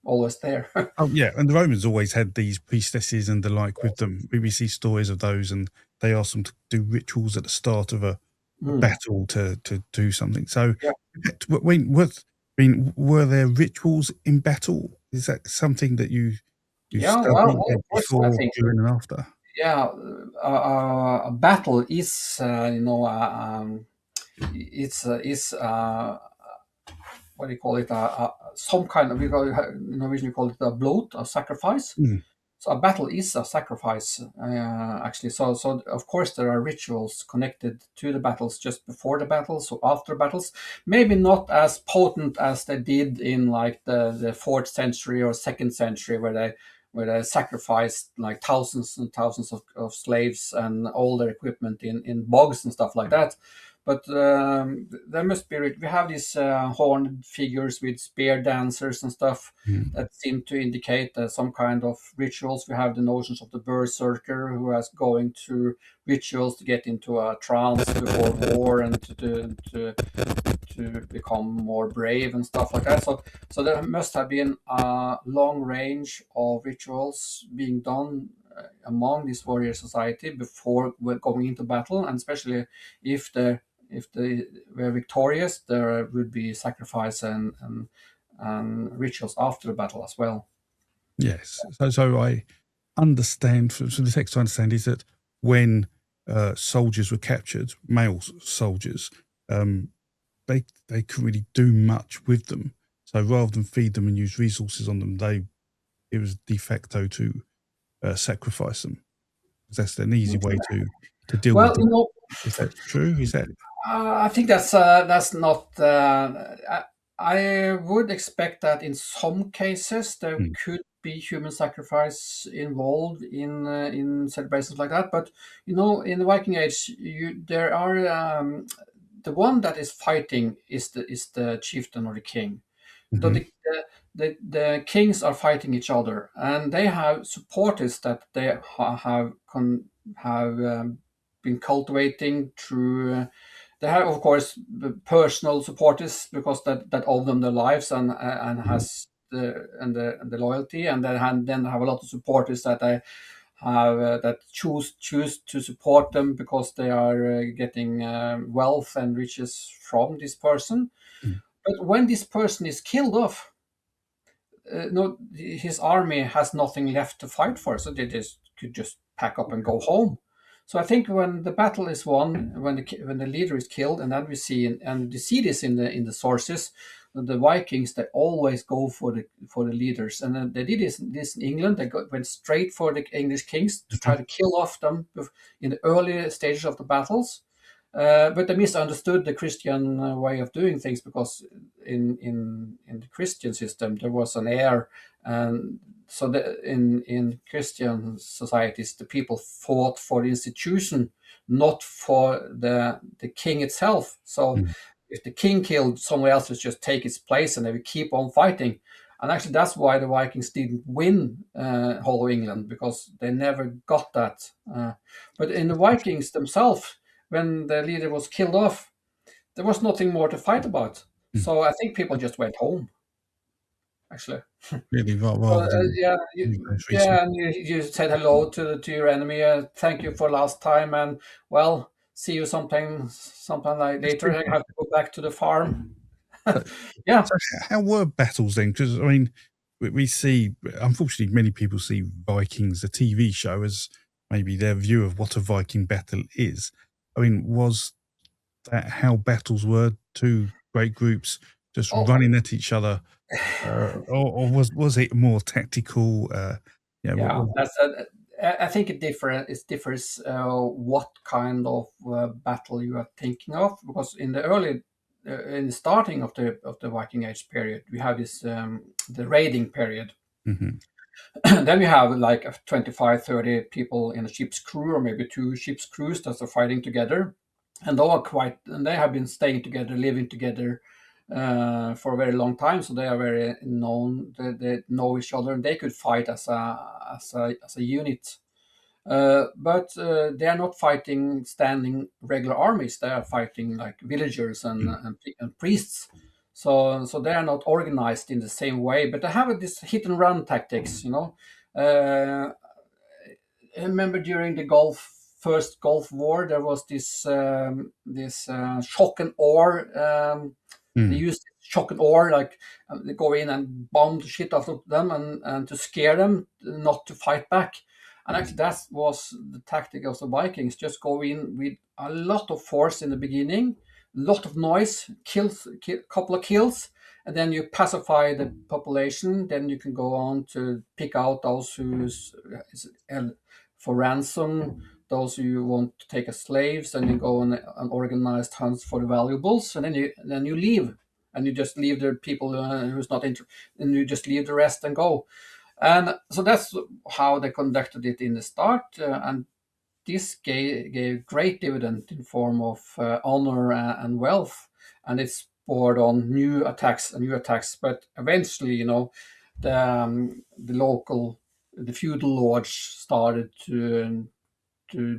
always there. Oh, yeah, and the Romans always had these priestesses and the like with them. We see stories of those, and they ask them to do rituals at the start of a battle to do something. So Yeah. When was I mean, were there rituals in battle? Is that something that you Yeah, well, studied well, of course, I before, think during, and after? yeah, a battle is is what do you call it? Some kind of, in Norwegian we call it a bloat, a sacrifice. Mm, So a battle is a sacrifice, actually. So of course there are rituals connected to the battles just before the battles or after battles. Maybe not as potent as they did in like the fourth century or second century, where they sacrificed like thousands and thousands of slaves and all their equipment in bogs and stuff like that. But there must be. We have these horned figures with spear dancers and stuff mm, that seem to indicate some kind of rituals. We have the notions of the berserker who is going through rituals to get into a trance before war and to become more brave and stuff like that. So there must have been a long range of rituals being done among this warrior society before we're going into battle, and especially if they were victorious, there would be sacrifice and rituals after the battle as well. yes. So I understand from the text, I understand is that when soldiers were captured, male soldiers, um, they couldn't really do much with them. So rather than feed them and use resources on them, it was de facto to sacrifice them. 'Cause that's an easy way to deal with Well, them. Is that true? Is that I think that's not. I would expect that in some cases there mm, could be human sacrifice involved in celebrations like that. But in the Viking Age, there are the one that is fighting is the chieftain or the king. So mhm, the kings are fighting each other, and they have supporters that they have been cultivating through. They have, of course, the personal supporters because that owe them their lives and mhm, has the loyalty, and then have a lot of supporters that they have that choose to support them because they are getting wealth and riches from this person. mm, But when this person is killed off, no, his army has nothing left to fight for, so they just could just pack up and go home. So I think when the battle is won, when the leader is killed, and then we see and you see this in the sources, the Vikings they always go for the leaders, and then they did this in England. Went straight for the English kings to try mhm, to kill off them in the early stages of the battles. But they misunderstood the Christian way of doing things because in the Christian system there was an heir, and so in Christian societies the people fought for the institution, not for the king itself. So mm, if the king killed, someone else would just take his place, and they would keep on fighting. And actually, that's why the Vikings didn't win whole of England because they never got that. But in the Vikings themselves, when the leader was killed off, there was nothing more to fight about. mm. So I think people just went home, actually. Really, So, rather than yeah, use those resources. yeah, and you said hello to your enemy. Thank you for last time, and well, see you sometime like later. I have to go back to the farm. So Yeah. so how were battles then? Because I mean, we see, unfortunately, many people see Vikings, the TV show, as maybe their view of what a Viking battle is. I mean, was that how battles were? Two great groups just Oh, running at each other, or was it more tactical? Yeah, what yeah. was it? That's I think it differs what kind of battle you are thinking of, because in the starting of the Viking Age period, we have this the raiding period. Mhm, Then we have like 25, 30 people in a ship's crew, or maybe two ship's crews that are fighting together, and they have been staying together, living together for a very long time. So they are very known. They know each other, and they could fight as a unit. But they are not fighting standing regular armies. They are fighting like villagers and, mm, and priests. So they are not organized in the same way, but they have this hit and run tactics. Uh, I remember during the first Gulf War, there was this shock and awe They Mm. use shock and awe, like they go in and bomb the shit out of them and to scare them not to fight back. And actually, that was the tactic of the Vikings: just go in with a lot of force in the beginning, lot of noise, couple of kills, and then you pacify the population. Then you can go on to pick out those who's for ransom, those who want to take as slaves, and you go on an organized hunts for the valuables, and then you leave, and you just leave the people who's not interested, and you just leave the rest and go. And so that's how they conducted it in the start, and this gave great dividend in form of honor and wealth, and it's poured on new attacks and new attacks. But eventually, the local, the feudal lords started to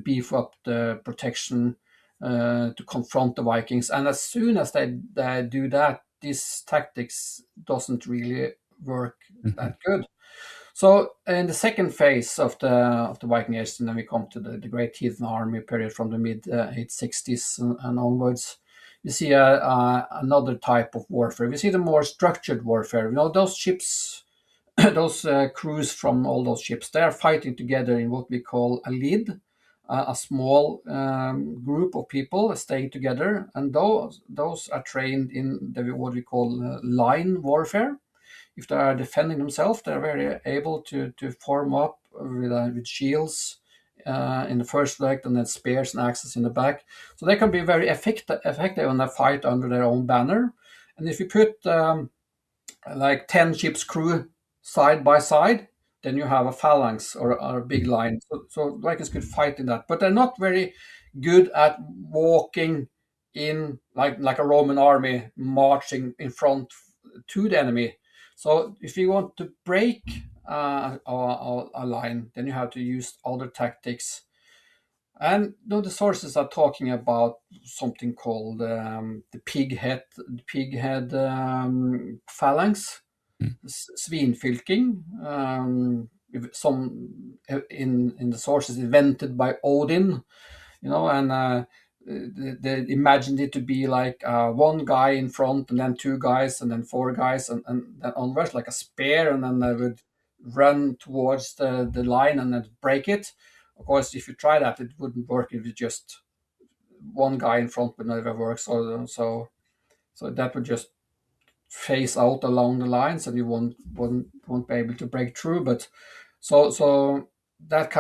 beef up the protection to confront the Vikings. And as soon as they do that, these tactics doesn't really work Mhm. that good. So in the second phase of the Viking Age, and then we come to the Great Heathen Army period from the mid 860s and onwards. You see another type of warfare. We see the more structured warfare. Those ships, those crews from all those ships, they are fighting together in what we call a lead, a small group of people staying together, and those are trained in what we call line warfare. If they are defending themselves, they're very able to form up with shields in the first leg, and then spears and axes in the back. So they can be very effective when they fight under their own banner. And if you put like 10 ships crew side by side, then you have a phalanx or a big line. So Vikings could fight in that, but they're not very good at walking in like a Roman army marching in front to the enemy. So if you want to break a line, then you have to use other tactics. And the sources are talking about something called the pighead phalanx, Mm. svinfylking. Some in the sources invented by Odin, and they imagined it to be like one guy in front, and then two guys, and then four guys, and then onwards, like a spear, and then they would run towards the line and then break it. Of course, if you try that, it wouldn't work if it's just one guy in front would never work. So that would just phase out along the lines, and you won't be able to break through. But so that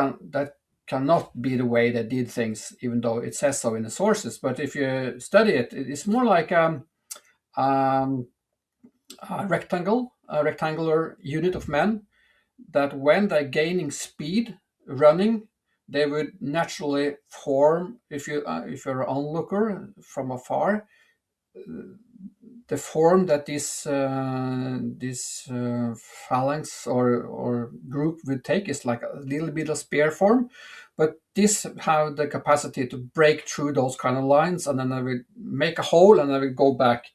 cannot be the way they did things, even though it says so in the sources. But if you study it, it's more like um, a rectangular unit of men that when they're gaining speed running, they would naturally form. If you're an onlooker from afar, the form that this phalanx or group would take is like a little bit of spear form, but this have the capacity to break through those kind of lines, and then they will make a hole, and they will go back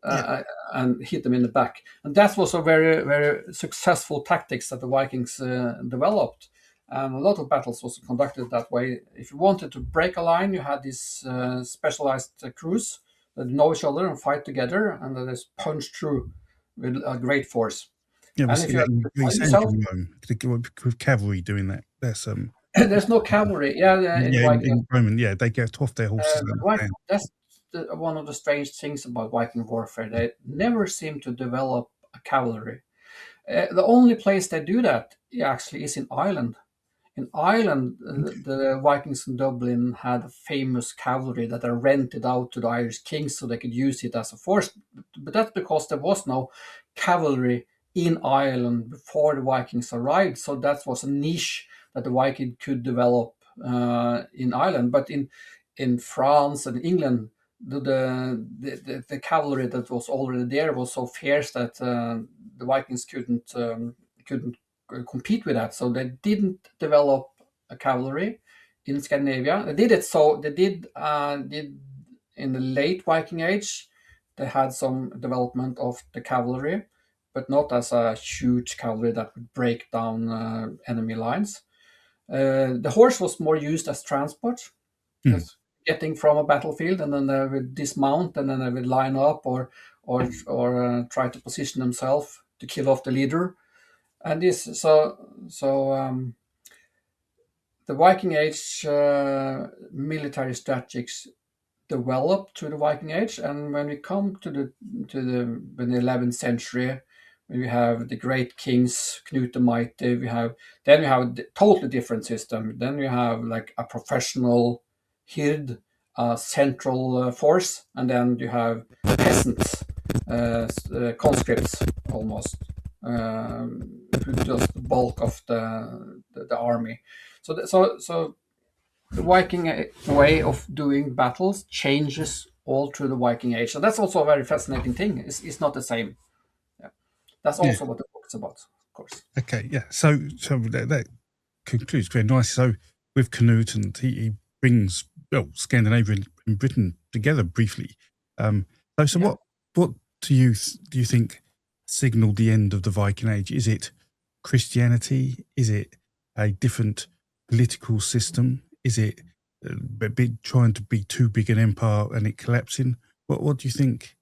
Yeah. and hit them in the back. And that was a very, very successful tactics that the Vikings developed. And a lot of battles was conducted that way. If you wanted to break a line, you had these specialized crews that know each other and fight together, and that is punch through with a great force. Yeah, we And if see you that have in to Greece defend and yourself, in Rome with cavalry doing that. That's there's no cavalry. Yeah, in the yeah, Viking. in Roman, yeah, they get off their horses But and stand. that's one of the strange things about Viking warfare. They never seem to develop a cavalry. The only place they do that actually is in Ireland. In Ireland, the Vikings in Dublin had a famous cavalry that are rented out to the Irish kings so they could use it as a force. But that's because there was no cavalry in Ireland before the Vikings arrived. So that was a niche that the Viking could develop in Ireland. But in France and England, the cavalry that was already there was so fierce that the Vikings couldn't compete with that. So they didn't develop a cavalry in Scandinavia. They did in the late Viking Age. They had some development of the cavalry, but not as a huge cavalry that would break down enemy lines. The horse was more used as transport. Hmm. Yes. getting from a battlefield, and then they will dismount, and then they will line up or try to position themselves to kill off the leader. And this the Viking Age military strategies developed through the Viking Age, and when we come to the 11th century, when we have the great kings, Knut the Mighty, we have a totally different system. Then we have like a professional hird, a central force, and then you have peasants, conscripts almost, who does the bulk of the army. So the Viking way of doing battles changes all through the Viking Age, and that's also a very fascinating thing. It's not the same. Yeah. That's Yeah. also what the book is about, of course. Okay. Yeah. So that concludes very nice. So with Canute, and he brings Scandinavia and Britain together briefly. So Yeah. what do you think signaled the end of the Viking Age? Is it Christianity? Is it a different political system? Is it trying to be too big an empire and it collapsing? What do you think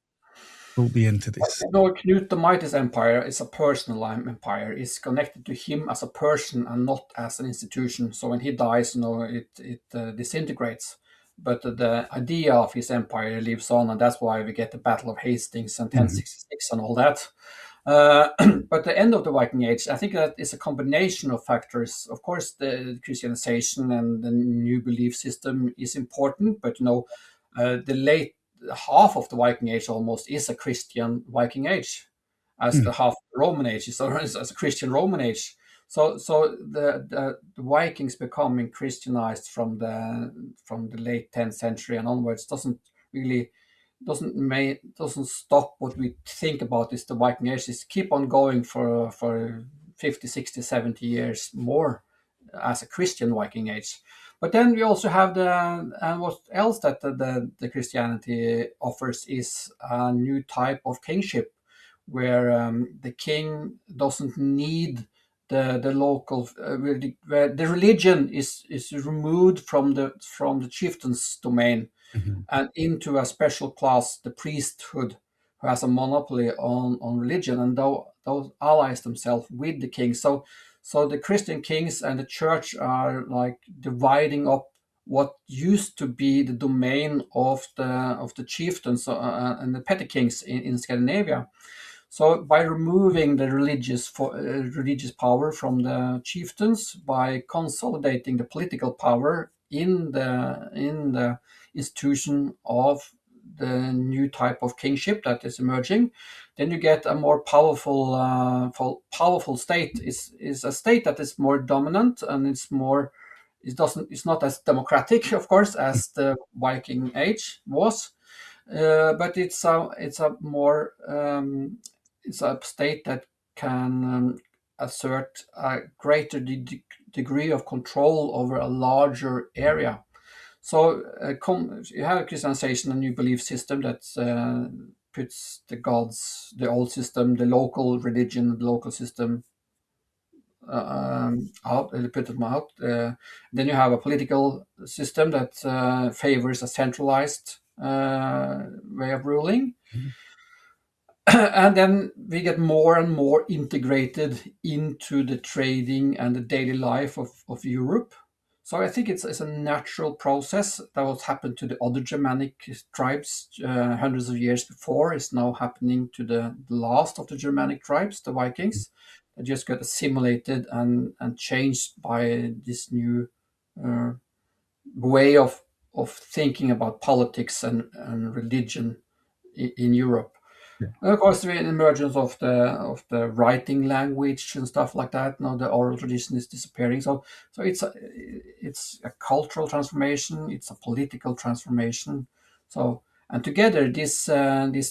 brought the end to this? No, Knut the Mighty's empire is a personal empire. It's connected to him as a person and not as an institution. So when he dies, it disintegrates. But the idea of his empire lives on, and that's why we get the Battle of Hastings and Mhm. 1066 and all that. But the end of the Viking Age, I think that is a combination of factors. Of course, the Christianization and the new belief system is important, but the late half of the Viking Age almost is a Christian Viking Age, as Mm. the half of the Roman Age is as a Christian Roman Age. So the Vikings becoming Christianized from the late 10th century and onwards really doesn't stop what we think about is the Viking Age. It's keep on going for 50, 60, 70 years more as a Christian Viking Age. But then we also have and what else that the Christianity offers is a new type of kingship, where the king doesn't need the local where the religion is removed from the chieftain's domain Mhm. and into a special class, the priesthood, who has a monopoly on religion, and those allies themselves with the king. So the Christian kings and the church are like dividing up what used to be the domain of the chieftains and the petty kings in Scandinavia. So by removing the religious power from the chieftains, by consolidating the political power in the institution of the new type of kingship that is emerging, then you get a more powerful state. Is a state that is more dominant, and it's not as democratic, of course, as the Viking Age was, but it's a more it's a state that can assert a greater degree of control over a larger area. So you have a Christianization, a new belief system that puts the gods, the old system, the local religion, the local system out, they put them out. Then you have a political system that favors a centralized way of ruling. Mhm. And then we get more and more integrated into the trading and the daily life of Europe. So I think it's a natural process that was happened to the other Germanic tribes hundreds of years before is now happening to the last of the Germanic tribes, the Vikings. They just got assimilated and changed by this new uh, way of thinking about politics and religion in Europe. Yeah. And of course, the emergence of the writing language and stuff like that. Now the oral tradition is disappearing. So it's a cultural transformation. It's a political transformation. So and together this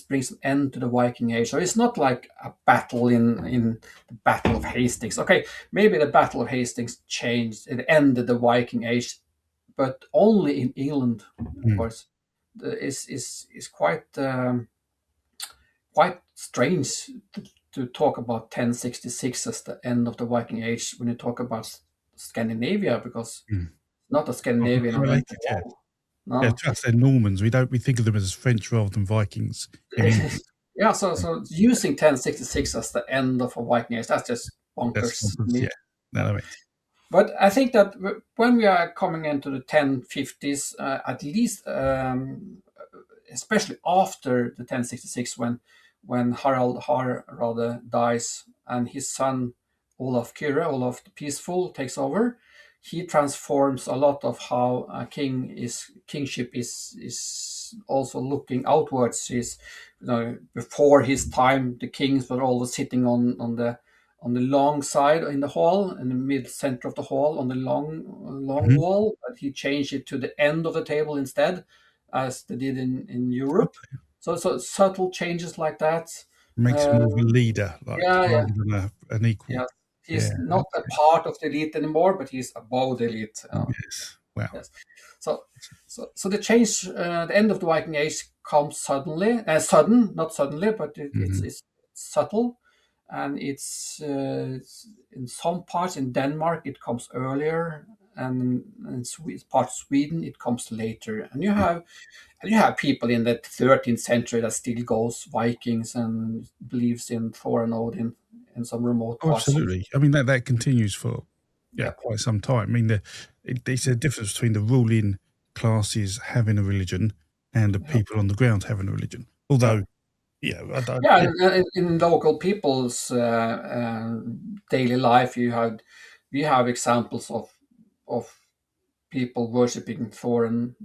brings an end to the Viking Age. So it's not like a battle in the Battle of Hastings. Okay, maybe the Battle of Hastings changed. It ended the Viking Age, but only in England, of Mm. course. Is quite strange to talk about 1066 as the end of the Viking Age when you talk about Scandinavia, because Mm. not a Not Scandinavian event correlated, at yeah. all. Yeah, No. to us, they're Normans. We think of them as French rather than Vikings in England. Yeah, so using 1066 as the end of a Viking age, that's just That's bonkers to yeah. me. No, Yeah. no, mate. But I think that when we are coming into the 1050s, at least, especially after the 1066, when Harald Hardrade dies and his son Olaf the Peaceful takes over, he transforms a lot of how a kingship is also looking outwards. He's, before his time, the kings were always sitting on the long side in the hall, in the mid center of the hall, on the long Mhm. wall, but he changed it to the end of the table instead, as they did in Europe. Okay. So subtle changes like that. Makes him Uh, more of a leader, like yeah, yeah, rather than an equal. yeah. Yeah. He's not a part of the elite anymore, but he's above the elite. Yes. Wow. Yes. So, so the change, the end of the Viking Age comes suddenly, not suddenly, but Hmm. it's subtle, and it's in some parts in Denmark it comes earlier, and in part of Sweden it comes later, and you have people in the 13th century that still goes Vikings and believes in Thor and Odin in some remote Oh, parts. absolutely. I mean that continues for Yeah, quite some time. I mean, it's a difference between the ruling classes having a religion and the yeah, people on the ground having a religion. yeah. Although, yeah, Yeah, yeah. and in local people's daily life, you have examples of people worshiping Thor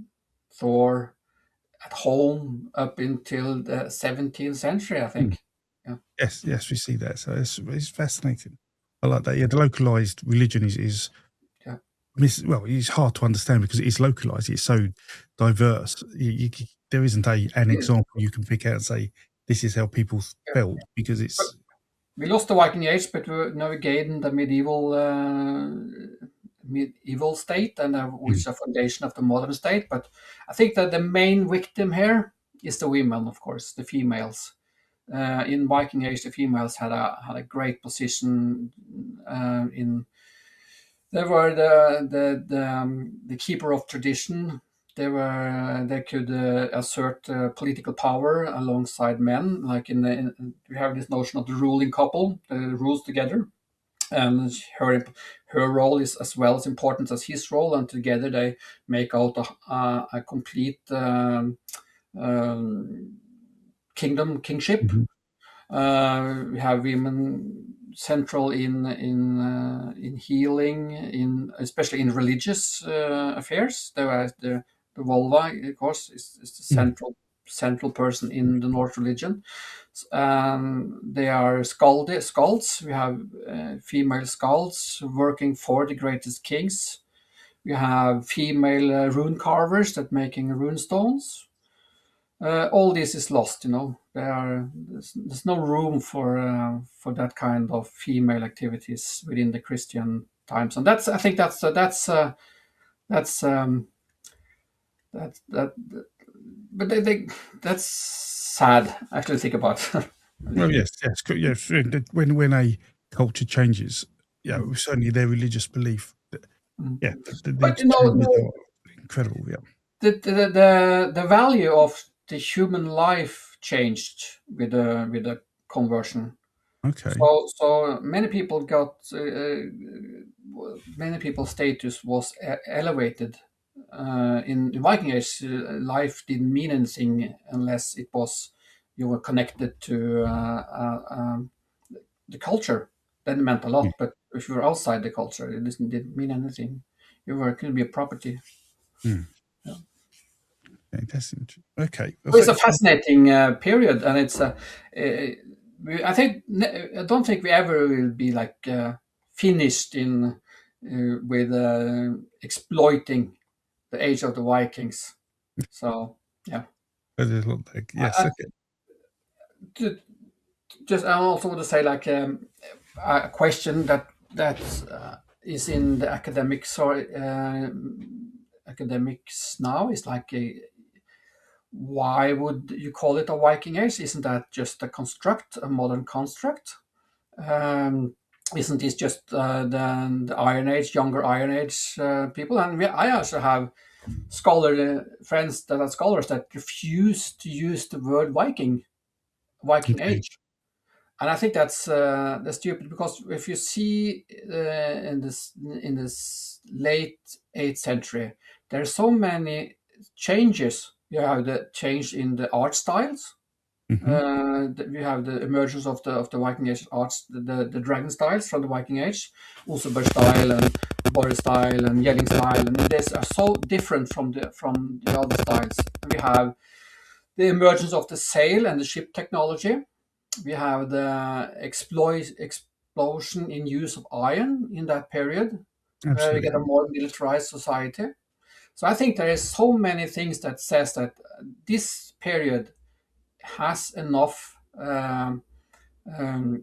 at home up until the 17th century, I Mm. think. Yeah, Yes, yes, we see that. So it's fascinating. I like that. Yeah, the localized religion is yeah, well, it's hard to understand because it is localized. It's so diverse. There isn't an yeah. example you can pick out and say this is how people Yeah. felt because But it's. we lost the Viking Age, but now we gained the medieval state, and which Mm, is a foundation of the modern state. But I think that the main victim here is the women, of course, the females. In Viking Age, the females had a great position. In They were the keeper of tradition. They could assert political power alongside men. Like we have this notion of the ruling couple, the rules together, and her role is as well as important as his role, and together they make out a complete um, kingship. mhm, We have women central in healing, in especially in religious affairs. The vulva, of course, is the mm, central person in the Norse religion. They are skalds. We have female skalds working for the greatest kings. We have female rune carvers that making rune stones. All this is lost. There's no room for that kind of female activities within the Christian times, and I think that's that. But that's sad actually to think about. well, yes, yes, yes. When a culture changes, yeah, Mm. certainly their religious belief. Mm. Yeah, the But changes are incredible. Yeah. the value of the human life changed with the conversion. Okay. So many people's status was elevated. In Viking Age, life didn't mean anything unless you were connected to the culture. Then it meant a Mm, lot. But if you were outside the culture, didn't mean anything. Could be a property. mm. Yeah. Okay, that's interesting. Okay. Well, So it's a so fascinating period, and I don't think we ever will be like finished in with exploiting the age of the Vikings. So yeah, there's a lot there. Yes. I, Okay. to, I also want to say like a question that is in the academics now is like why would you call it a Viking Age? Isn't that just a modern construct? Um, isn't this just the Iron Age, younger Iron Age people? And I also have friends that are scholars that refuse to use the word Viking Okay. Age. And I think that's stupid, because if you see in this late 8th century, there are so many changes. You have the change in the art styles. Hmm. We have the emergence of the Viking Age arts, the dragon styles from the Viking Age, Oseberg style and Boris style and Yelling style, and these are so different from the other styles. We have the emergence of the sail and the ship technology. We have the explosion in use of iron in that period, where we get a Absolutely. more militarized society. So I think there is so many things that says that this period has enough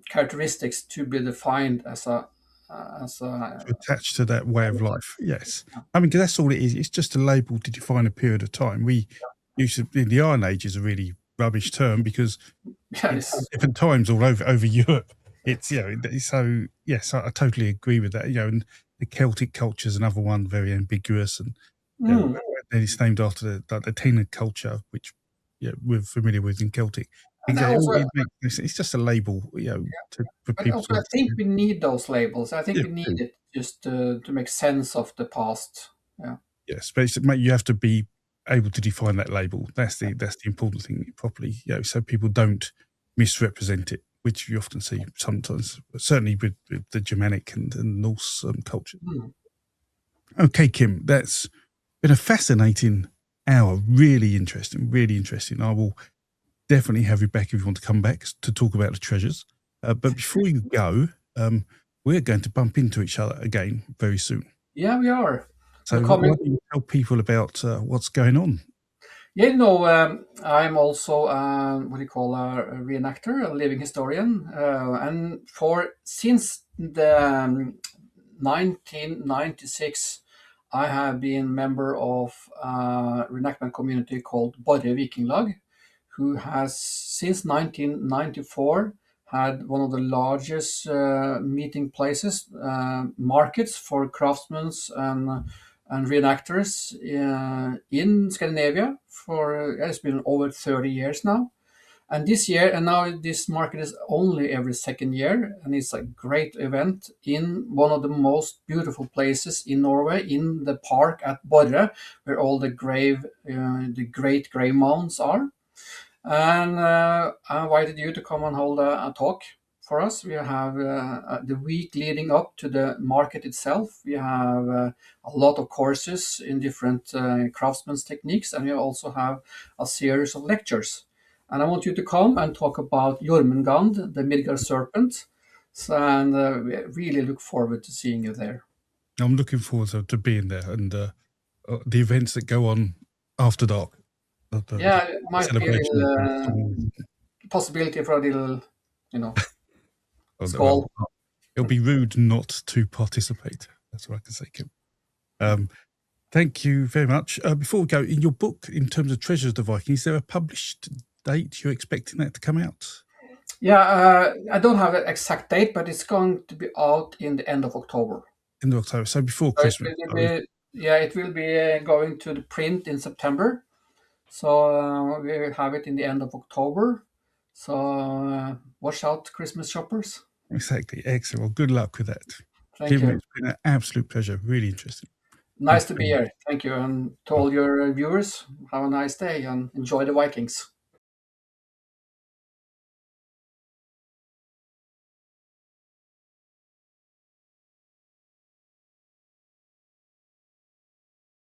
characteristics to be defined as a Attached to that way of life. Yes. I mean, 'cause that's all it is. It's just a label to define a period of time. We used to, in the Iron Age is a really rubbish term because it's yes. different times all over Europe. It's, so yes, I totally agree with that. And the Celtic culture is another one, very ambiguous, and Mm. then it's named after the Taino culture, which we're familiar with in Celtic. And I Exactly, also, it's just a label, for but people also, to I think understand. we need those labels. I think Yeah, we need we do. it just to make sense of the past. Yeah. Yes, but you have to be able to define that label. That's the important thing properly, so people don't misrepresent it, which you often see sometimes, certainly with the Germanic and Norse culture. Mm. Okay, Kim, that's been a fascinating hour. Really interesting, really interesting. I will definitely have you back if you want to come back to talk about the treasures. But before you go, we're going to bump into each other again very soon. Yeah, we are. We're So why coming. don't you tell people about what's going on? Yeah, I'm also what do you call a reenactor, a living historian, and for since the 1996, I have been member of a reenactment community called Borre Vikinglag, who has since 1994 had one of the largest meeting places, markets for craftsmen and reenactors in Scandinavia for it's been over 30 years now. And this year, and now this market is only every second year, and it's a great event in one of the most beautiful places in Norway, in the park at Borre, where all the great grave mounds are. And I invited you to come and hold a talk for us. We have the week leading up to the market itself. We have a lot of courses in different craftsman's techniques, and we also have a series of lectures. And I want you to come and talk about Jormungand, the Midgard serpent. So, and we really look forward to seeing you there. I'm looking forward to being there and the events that go on after dark, the Yeah, it might be a celebration. little And songs. possibility for a little, you know, Well, skull. it'll be rude not to participate. That's what I can say, Kim. Um, Thank you very much. Before we go, in your book, in terms of Treasures of the Viking, is there a published date you're expecting that to come out? Yeah, I don't have an exact date, but it's going to be out in the end of October. In October, so before So it Christmas. will So be, yeah, it will be going to the print in September. So we will have it in the end of October. So watch out, Christmas shoppers. exactly. Excellent. Well, good luck with that. Thank Kim, you. it's been an absolute pleasure. Really interesting. Thank Nice you to be very much. here. Thank you. And to all your viewers, have a nice day and enjoy the Vikings.